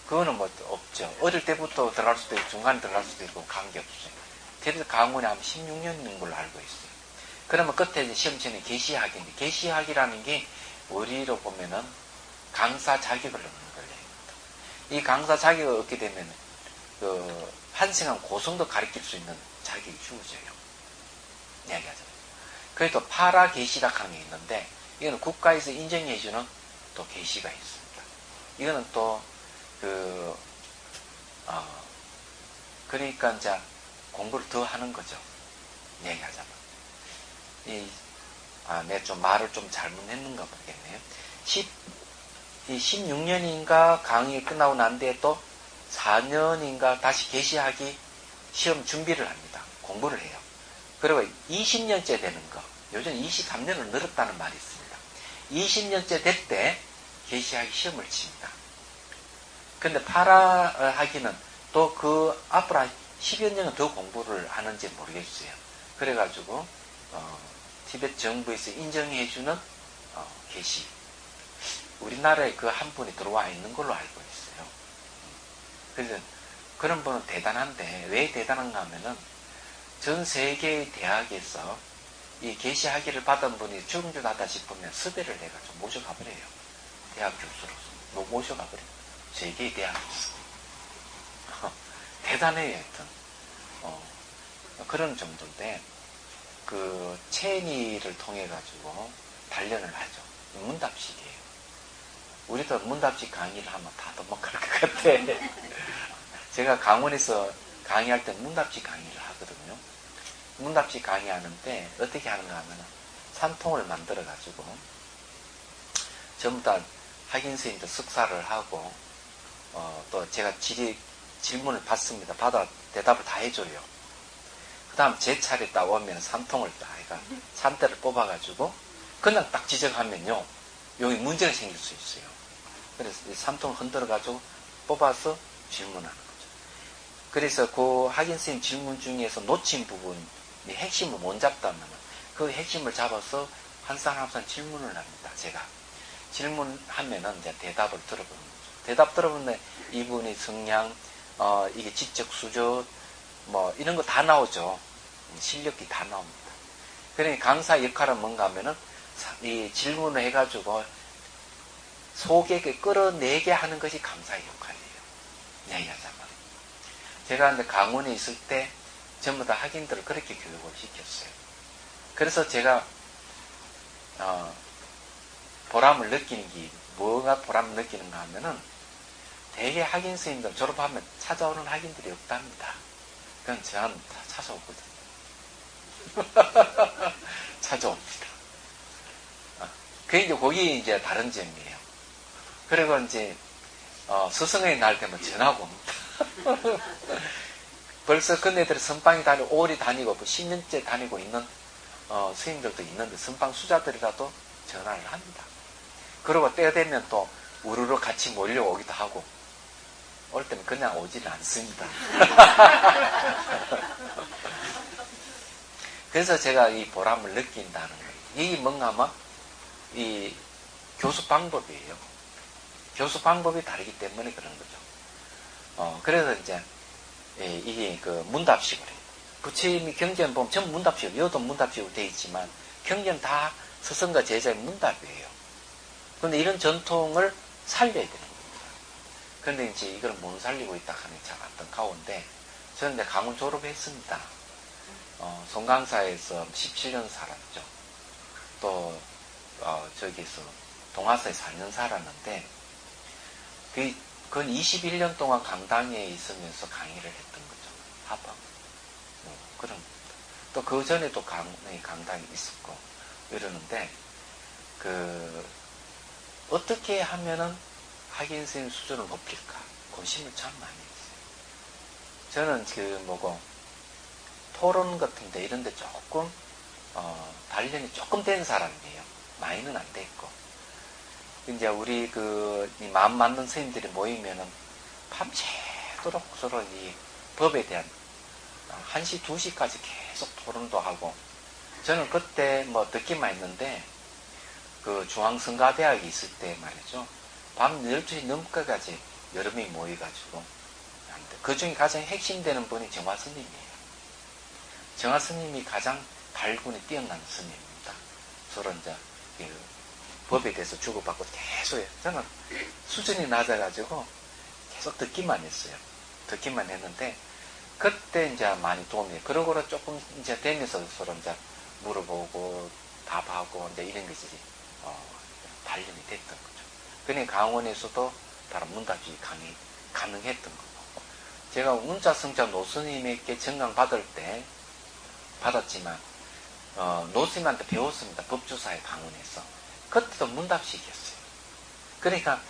그거는 뭐 없죠. 어릴 때부터 들어갈 수도 있고 중간에 들어갈 수도 있고 관계없어요. 대략 강원에 한 16년 있는 걸로 알고 있어요. 그러면 끝에 이제 시험 치는 계시학인데 계시학이라는 게 우리로 보면은 강사 자격을 얻는 거예요. 이 강사 자격을 얻게 되면 한생한 고성도 가르칠 수 있는 자격이 주어져요. 이야기하잖아요. 그래도 파라 계시라 강이 있는데 이거는 국가에서 인정해주는 또 계시가 있습니다. 이거는 또 그러니까 이제 공부를 더 하는 거죠. 얘기하자면. 내가 좀 말을 좀 잘못했는가 모르겠네요. 16년인가 강의 끝나고 난 뒤에 또 4년인가 다시 계시하기 시험 준비를 합니다. 공부를 해요. 그리고 20년째 되는 거. 요즘 23년을 늘었다는 말이 있습니다. 20년째 될 때 계시하기 시험을 칩니다. 근데 파라하기는 또 그 앞으로 10여 년은 더 공부를 하는지 모르겠어요. 그래가지고 티베트 정부에서 인정해주는 계시. 우리나라에 그 한 분이 들어와 있는 걸로 알고 있어요. 그래서 그런 분은 대단한데 왜 대단한가 하면은 전 세계의 대학에서 이 계시학위를 받은 분이 충분하다 싶으면 섭외를 해가지고 모셔가버려요. 대학 교수로서 모셔가버려요. 세계의 대학에서. 대단해요, 하여튼. 그런 정도인데, 체니를 통해가지고 단련을 하죠. 문답식이에요. 우리도 문답식 강의를 하면 다 도망갈 것 같아. 제가 강원에서 강의할 때 문답식 강의를 하거든요. 문답식 강의하는데 어떻게 하는가 하면 산통을 만들어가지고 전부 다 학인 선생님도 석사를 하고 또 제가 질문을 받습니다. 받아 대답을 다 해줘요. 그 다음 제 차례 딱 오면 산통을 딱 해가 산대를 뽑아가지고 그냥 딱 지적하면요 여기 문제가 생길 수 있어요. 그래서 산통을 흔들어가지고 뽑아서 질문하는 거죠. 그래서 그 학인 선생님 질문 중에서 놓친 부분 핵심을 못 잡다면 그 핵심을 잡아서 한 사람 한 사람 질문을 합니다. 제가 질문하면은 이제 대답을 들어보는 거죠. 대답 들어보면 이분의 성향, 이게 지적 수조, 뭐 이런 거 다 나오죠. 실력이 다 나옵니다. 그러니 강사 역할은 뭔가 하면은 이 질문을 해가지고 소객을 끌어내게 하는 것이 강사의 역할이에요. 이야기하자면. 제가 근데 강원에 있을 때 전부 다 학인들을 그렇게 교육을 시켰어요. 그래서 제가 보람을 느끼는 게 뭐가 보람을 느끼는가 하면은 대개 학인 스님들 졸업하면 찾아오는 학인들이 없답니다. 그건 저한테 찾아오거든요. 찾아옵니다. 그게 거기 이제 다른 점이에요. 그리고 이제 스승의 날 되면 전화가 옵니다. 벌써 그네들이 선방이 다니고 오래 다니고 10년째 다니고 있는 스님들도 있는데 선방 수자들이라도 전화를 합니다. 그리고 때가 되면 또 우르르 같이 몰려오기도 하고 올 때는 그냥 오지는 않습니다. 그래서 제가 이 보람을 느낀다는 거예요. 이게 뭔가 하면 이 교수 방법이에요. 교수 방법이 다르기 때문에 그런 거죠. 그래서 이제 이게 그 문답식으로 해요. 부처님이 경전 보면 전부 문답식으로, 여도 문답식으로 되어 있지만 경전 다 스승과 제자의 문답이에요. 그런데 이런 전통을 살려야 되는 겁니다. 그런데 이제 이걸 못 살리고 있다 하는 참 안타까운데 저는 이제 강원 졸업했습니다. 송강사에서 17년 살았죠. 또 저기서 동화사에 4년 살았는데 그건 21년 동안 강당에 있으면서 강의를 했던 거죠. 하방. 그런 겁니다. 또 그 전에도 강당이 있었고 이러는데 어떻게 하면은 학인 선생님 수준을 높일까 고심을 참 많이 했어요. 저는 토론 같은데 이런데 조금 단련이 조금 된 사람이에요. 많이는 안 돼 있고. 이제 우리 마음 맞는 선생님들이 모이면은 밤새도록 서로 이 법에 대한 1시, 2시까지 계속 토론도 하고, 저는 그때 듣기만 했는데, 중앙성가대학에 있을 때 말이죠. 밤 12시 넘게까지 여름이 모여가지고, 그 중에 가장 핵심되는 분이 정화 스님이에요. 정화 스님이 가장 발군이 뛰어난 스님입니다. 서로 이제, 법에 대해서 주고받고 계속 해요. 저는 수준이 낮아가지고 계속 듣기만 했어요. 듣기만 했는데, 그때 이제 많이 도움이 돼요. 그러고 조금 이제 되면서 서로 이제 물어보고 답하고 이제 이런 것이 단련이 됐던 거죠. 그러니까 강원에서도 다른 문답이 가능했던 거고. 제가 운자 성자 노스님에게 정강 받았지만, 노스님한테 배웠습니다. 법주사의 강원에서. 그때도 문답식이었어요. 그러니까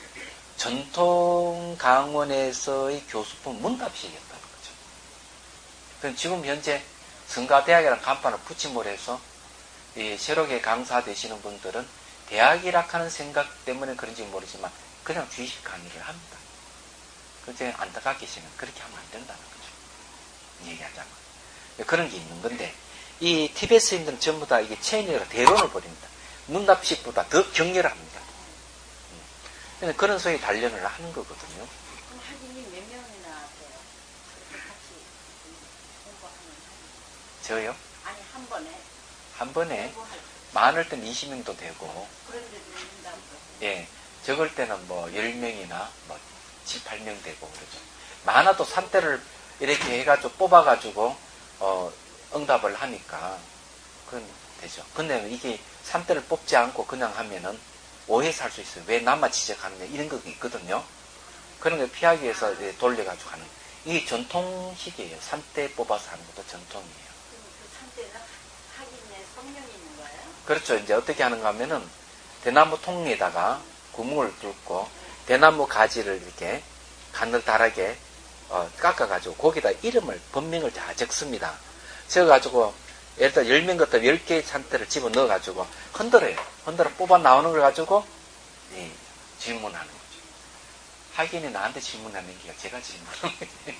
전통 강원에서의 교수품 문답식이었다는 거죠. 그럼 지금 현재 성가대학이라는 간판을 붙임으로 해서 새롭게 강사 되시는 분들은 대학이라 하는 생각 때문에 그런지 모르지만 그냥 주식 강의를 합니다. 그제 안타깝게 생각 그렇게 하면 안 된다는 거죠. 얘기하자면. 그런 게 있는 건데 이 티베트인들은 전부 다 이게 체인이라 대론을 벌입니다. 문답식보다 더 격렬합니다. 그런 소위 단련을 하는 거거든요. 그럼 학인이 몇 명이나 돼요? 같이 공부하는 학인? 저요? 아니, 한 번에? 한 번에 많을 때는 20명도 되고, 그런데도 있는다고? 예, 적을 때는 10명이나 7, 8명 되고 그러죠. 많아도 3대를 이렇게 해가지고 뽑아가지고 응답을 하니까 그건 되죠. 근데 이게 3대를 뽑지 않고 그냥 하면은 오해 살 수 있어요. 왜 나만 지적하느냐 이런 거 있거든요. 그런 걸 피하기 위해서 돌려가지고 하는 이게 전통식이에요. 3대 뽑아서 하는 것도 전통이에요. 그럼 그 3대는 학인의 성령이 있는 거예요? 그렇죠. 이제 어떻게 하는가 하면은 대나무 통에다가 구멍을 뚫고 대나무 가지를 이렇게 가늘다랗게 깎아가지고 거기다 이름을 본명을 다 적습니다. 적어가지고 예를 들어 10명 같은 10개의 잔대를 집어넣어가지고 흔들어요. 흔들어 뽑아 나오는 걸 가지고 질문하는 거죠. 학인이 나한테 질문하는 게 제가 질문하는 거예요.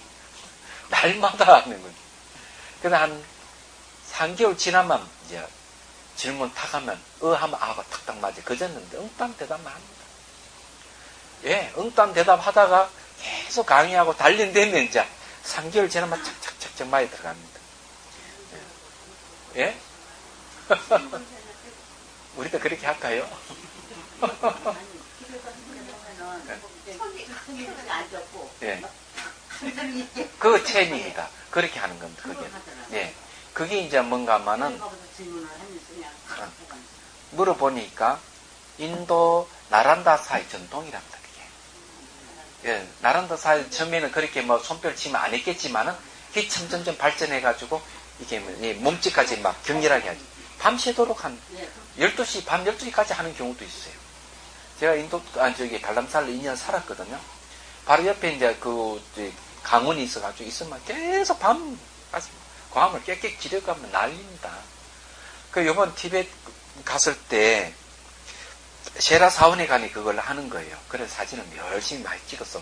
날마다 하는 거죠. 그래서 한 3개월 지나면 이제 질문 탁 하면 하면 아가 탁탁 맞아요. 그전에는 엉뚱 대답만 합니다. 예, 엉뚱 대답하다가 계속 강의하고 단련되면 이제 3개월 지나면 착착착 엄청 많이 들어갑니다. 예? 우리도 그렇게 할까요? 아니, 집에 가서 보면은 손이 안 좋고 예. 손이 있게 그 체입니다. 그렇게 하는 겁니다. 그게. 예. 그게 이제 뭔가 하면은 질문을 하면서 그냥 물어보니까 인도 나란다사의 전통이랍니다. 그게. 예. 나란다사의 처음에는 그렇게 뭐 손뼉 치면 안 했겠지만은 그게 점점점 발전해가지고 이게 몸짓까지 막 격렬하게 하죠. 밤새도록 한 12시, 밤 12시까지 하는 경우도 있어요. 제가 인도, 저기 달람살로 2년 살았거든요. 바로 옆에 이제 강원이 있어가지고 있으면 계속 밤까지 광을 깨끗 지려가면 난립니다. 요번 티벳 갔을 때, 셰라 사원에 가니 그걸 하는 거예요. 그래서 사진을 열심히 많이 찍어서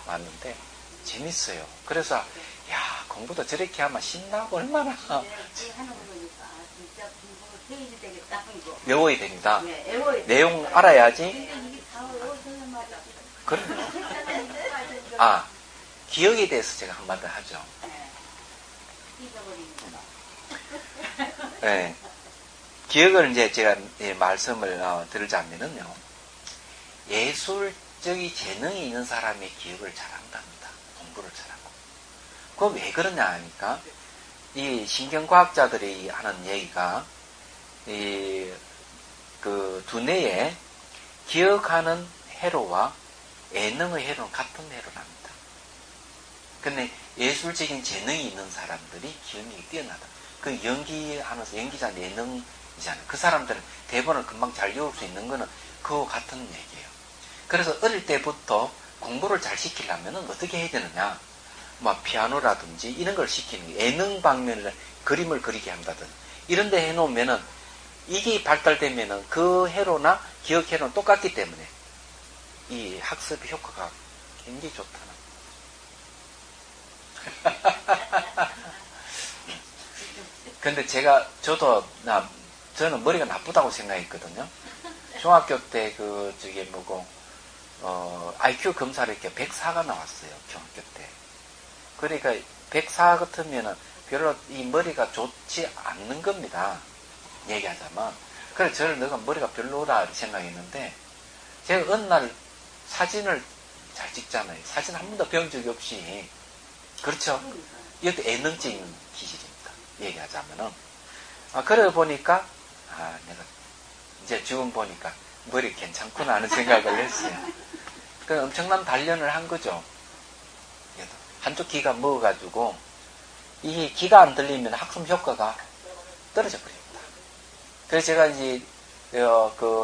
왔는데, 재밌어요. 그래서, 야, 공부도 저렇게 하면 신나고 얼마나. 하는 거 보니까 진짜 공부를 해야 되겠다 이거. 외워야 됩니다. 네, 외워야 내용 알아야지. 이게 다 외워서는 말이야. 그럼요. 기억에 대해서 제가 한마디 하죠. 잊어버리니까. 네. 기억을 이제 제가 말씀을 들자면은요. 예술적인 재능이 있는 사람이 기억을 잘한답니다. 공부를 잘하고. 그거 왜 그러냐 하니까 이 신경과학자들이 하는 얘기가 그 두뇌에 기억하는 회로와 예능의 회로는 같은 회로랍니다. 근데 예술적인 재능이 있는 사람들이 기억력이 뛰어나다. 그 연기하면서 연기자 예능이잖아요. 그 사람들은 대본을 금방 잘 외울 수 있는 거는 그거 같은 얘기예요. 그래서 어릴 때부터 공부를 잘 시키려면 어떻게 해야 되느냐. 뭐 피아노라든지 이런 걸 시키는 게 예능 방면을 그림을 그리게 한다든지 이런 데 해놓으면은 이게 발달되면은 그 회로나 기억 회로는 똑같기 때문에 이 학습 효과가 굉장히 좋다는. 근데 저는 머리가 나쁘다고 생각했거든요. 중학교 때 IQ 검사를 이렇게 104가 나왔어요. 중학교 때. 그러니까 104 같으면은 별로 이 머리가 좋지 않는 겁니다. 얘기하자면. 그래서 저를 너가 머리가 별로라 생각했는데, 제가 어느 날 사진을 잘 찍잖아요. 사진 한 번도 배운 적이 없이. 그렇죠? 이것도 예능적인 기질입니다. 얘기하자면은. 그러다 보니까, 내가 이제 지금 보니까 머리 괜찮구나 하는 생각을 했어요. 그 엄청난 단련을 한 거죠. 한쪽 귀가 먹어가지고, 이게 귀가 안 들리면 학습 효과가 떨어져 버립니다. 그래서 제가 이제,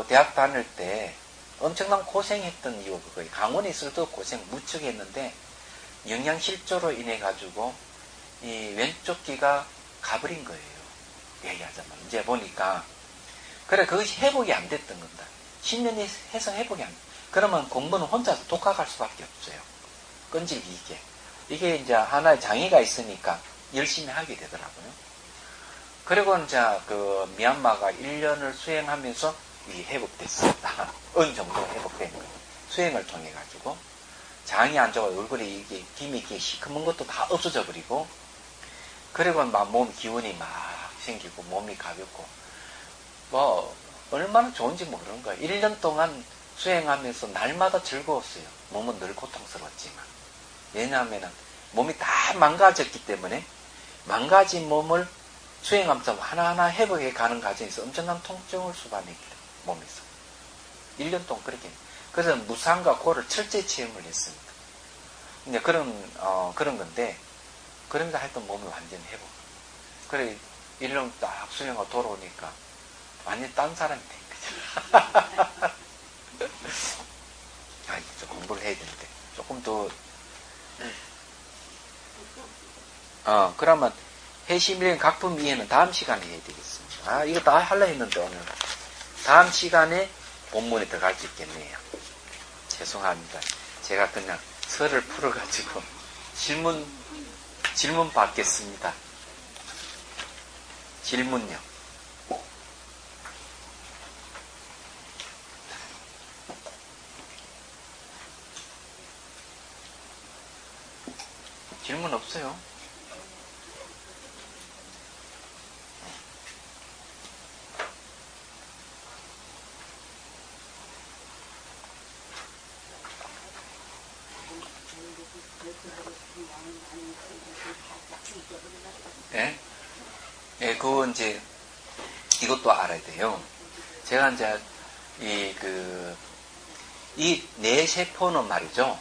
대학 다닐 때 엄청난 고생했던 이유가 그거예요. 강원에 있을 때도 고생 무척 했는데, 영양실조로 인해가지고, 이 왼쪽 귀가 가버린 거예요. 얘기하자면. 이제 보니까. 그래, 그것이 회복이 안 됐던 겁니다. 10년이 해서 회복이 안 돼. 그러면 공부는 혼자서 독학할 수밖에 없어요. 끈질기 있게. 이게 이제 하나의 장애가 있으니까 열심히 하게 되더라고요. 그리고 이제 미얀마가 1년을 수행하면서 이게 회복됐습니다. 어느 정도 회복된 거예요. 수행을 통해가지고. 장이 안 좋아요. 얼굴에 이게 김이 이렇게 시커먼 것도 다 없어져 버리고, 그리고 막 몸 기운이 막 생기고, 몸이 가볍고, 얼마나 좋은지 모르는 거예요. 1년 동안 수행하면서 날마다 즐거웠어요. 몸은 늘 고통스러웠지만. 왜냐하면 몸이 다 망가졌기 때문에 망가진 몸을 수행하면서 하나하나 회복해 가는 과정에서 엄청난 통증을 수반했기 때문에 몸에서. 1년 동안 그렇게. 그래서 무상과 고를 철저히 체험을 했습니다. 이제 그런 건데, 그러면서 하여튼 몸이 완전히 회복. 그래, 1년 딱 수행하고 돌아오니까 완전히 딴 사람이 된 거죠. 이제 공부를 해야 되는데, 조금 더, 그러면 해시밀행 각품 이해는 다음 시간에 해야 되겠습니다. 이거 다 하려 했는데 오늘. 다음 시간에 본문에 들어갈 수 있겠네요. 죄송합니다. 제가 그냥 설을 풀어가지고 질문 받겠습니다. 질문요. 질문 없어요? 예, 그거 이제 이것도 알아야 돼요. 제가 이제 이 뇌세포는 말이죠.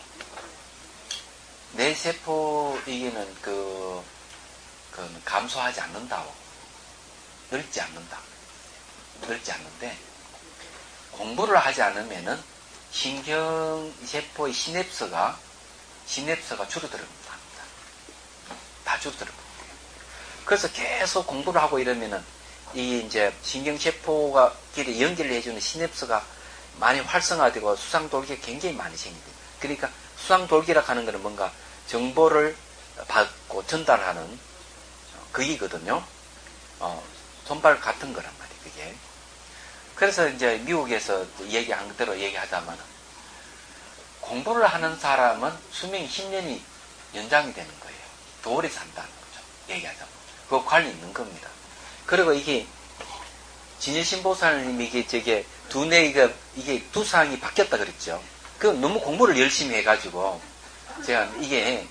뇌세포 이게는 감소하지 않는다고. 늘지 않는다. 늘지 않는데 공부를 하지 않으면은 신경세포의 시냅스가 줄어들어갑니다. 다 줄어들어갑니다. 그래서 계속 공부를 하고 이러면은 이 이제 신경세포가 끼리 연결을 해주는 시냅스가 많이 활성화되고 수상돌기가 굉장히 많이 생깁니다. 그러니까 수상돌기라 하는 것은 뭔가 정보를 받고 전달하는 그이거든요. 손발 같은 거란 말이에요, 그게. 그래서 이제 미국에서 얘기한 그대로 얘기하자면 공부를 하는 사람은 수명이 10년이 연장이 되는 거예요. 더 오래 산다는 거죠. 얘기하자면. 그거 관리 있는 겁니다. 그리고 이게 진일신보살님이 이게 두뇌가 이게 두상이 바뀌었다 그랬죠. 그 너무 공부를 열심히 해가지고 제가 이게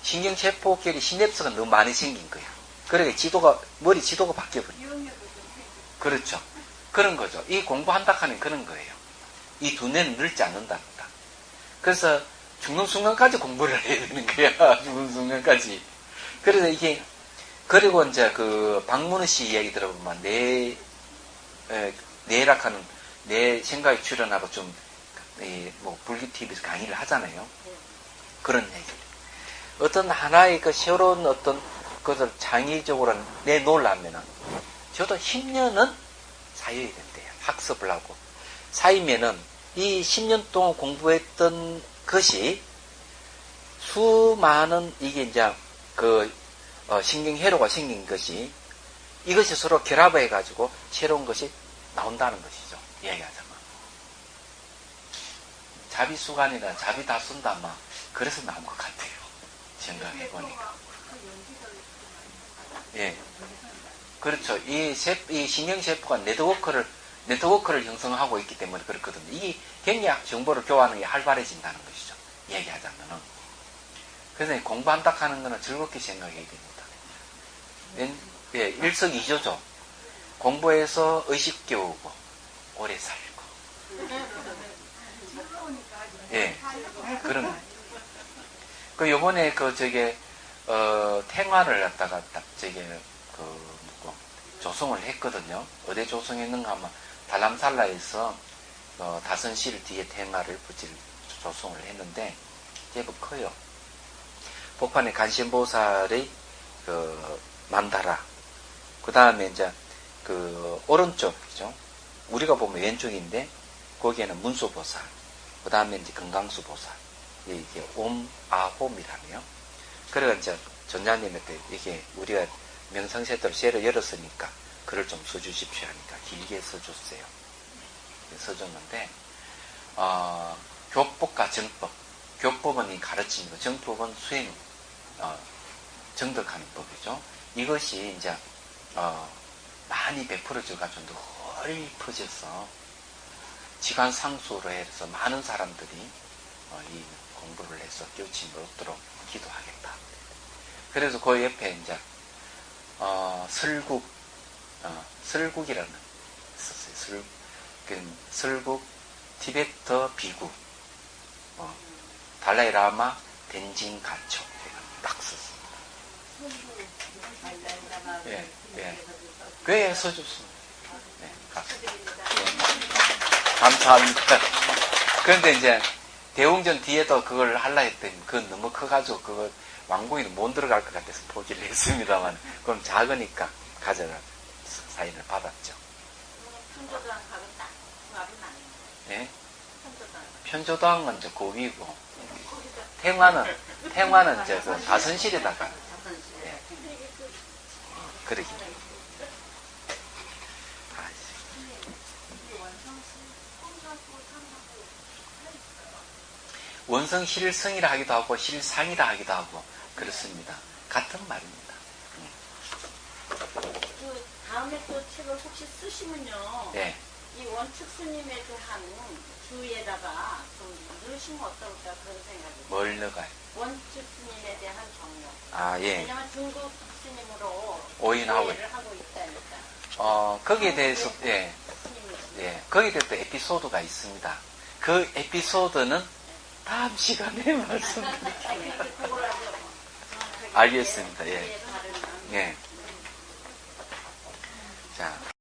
신경세포끼리 시냅스가 너무 많이 생긴 거예요. 그러니까 머리 지도가 바뀌어버려요. 그렇죠. 그런 거죠. 이 공부한다 하는 그런 거예요. 이 두뇌는 늘지 않는답니다. 그래서 죽는 순간까지 공부를 해야 되는 거야. 죽는 순간까지. 그래서 이게 그리고 이제 박문우 씨 이야기 들어보면 뇌락하는 내 생각이 출현하고 좀 불기 TV에서 강의를 하잖아요. 그런 얘기. 어떤 하나의 새로운 어떤 것을 창의적으로 내놓으려면은 저도 10년은 사여야 된대요. 학습을 하고. 사이면은 이 10년 동안 공부했던 것이 수많은 이게 이제 신경회로가 생긴 것이 이것이 서로 결합을 해가지고 새로운 것이 나온다는 것이죠. 얘기하자면. 자비수간이나 자비 다 쓴다, 아마. 그래서 나온 것 같아요. 생각해보니까. 예. 그렇죠. 이 신경세포가 네트워크를 형성하고 있기 때문에 그렇거든요. 이게 굉장히 정보를 교환하는 게 활발해진다는 것이죠. 얘기하자면은. 그래서 공부한다 하는 거는 즐겁게 생각해야 됩니다. 예, 일석이조죠. 공부해서 의식 깨우고, 오래 살고. 예, 그런. 요번에 탱화를 갖다가 조성을 했거든요. 어디 조성했는가 하면 달람살라에서 다선실 뒤에 탱화를 조성을 했는데 제법 커요. 복판에 간신보살의 만다라. 그 다음에 이제 오른쪽이죠. 우리가 보면 왼쪽인데 거기에는 문수보살. 그 다음에 이제 건강수보살. 이게 옴아홈이라며. 그래가 이제 전자님한테 이게 우리가 명상세도를 새로 열었으니까 글을 좀 써주십시오 하니까 길게 써줬어요. 써줬는데 교법과 정법. 교법은 이 가르치는 거, 정법은 수행, 정덕하는 법이죠. 이것이 이제 많이 베풀어져가지고 널리 퍼져서 지간상수로 해서 많은 사람들이 이 공부를 해서 깨우침을 얻도록 기도하겠다. 그래서 그 옆에 이제 설국이라는 있었어요. 설국 티베트 비구 달라이라마 덴징 가초 딱 썼습니다. 예, 예. 그에 써줬습니다. 네, 감사합니다. 그런데 이제 대웅전 뒤에도 그걸 하려 했더니 그건 너무 커가지고 그거 왕궁에도 못 들어갈 것 같아서 포기를 했습니다만 그럼 작으니까 가져가 사인을 받았죠. 편조당 가면 딱 말은 아닌데. 예? 편조당은 이제 고위고 탱화는 이제 다선실에다가 예. 그러기. 원성 실성이라 하기도 하고 실상이라 하기도 하고 그렇습니다. 같은 말입니다. 다음에 또 책을 혹시 쓰시면요. 네. 이 원축 스님에 대한 주위에다가 좀 넣으시면 어떨까 그런 생각이. 뭘 넣어가요? 원축 스님에 대한 경력. 아, 예. 왜냐면 중국 스님으로 오인하고 교회를 하고 있다니까. 거기에 대해서, 예. 스님이시죠. 예. 거기에 대해서 에피소드가 있습니다. 그 에피소드는 다음 시간에 말씀드릴게요. 그거라도 정확하게 알겠습니다. 예. 이해를 하려면 예. 자.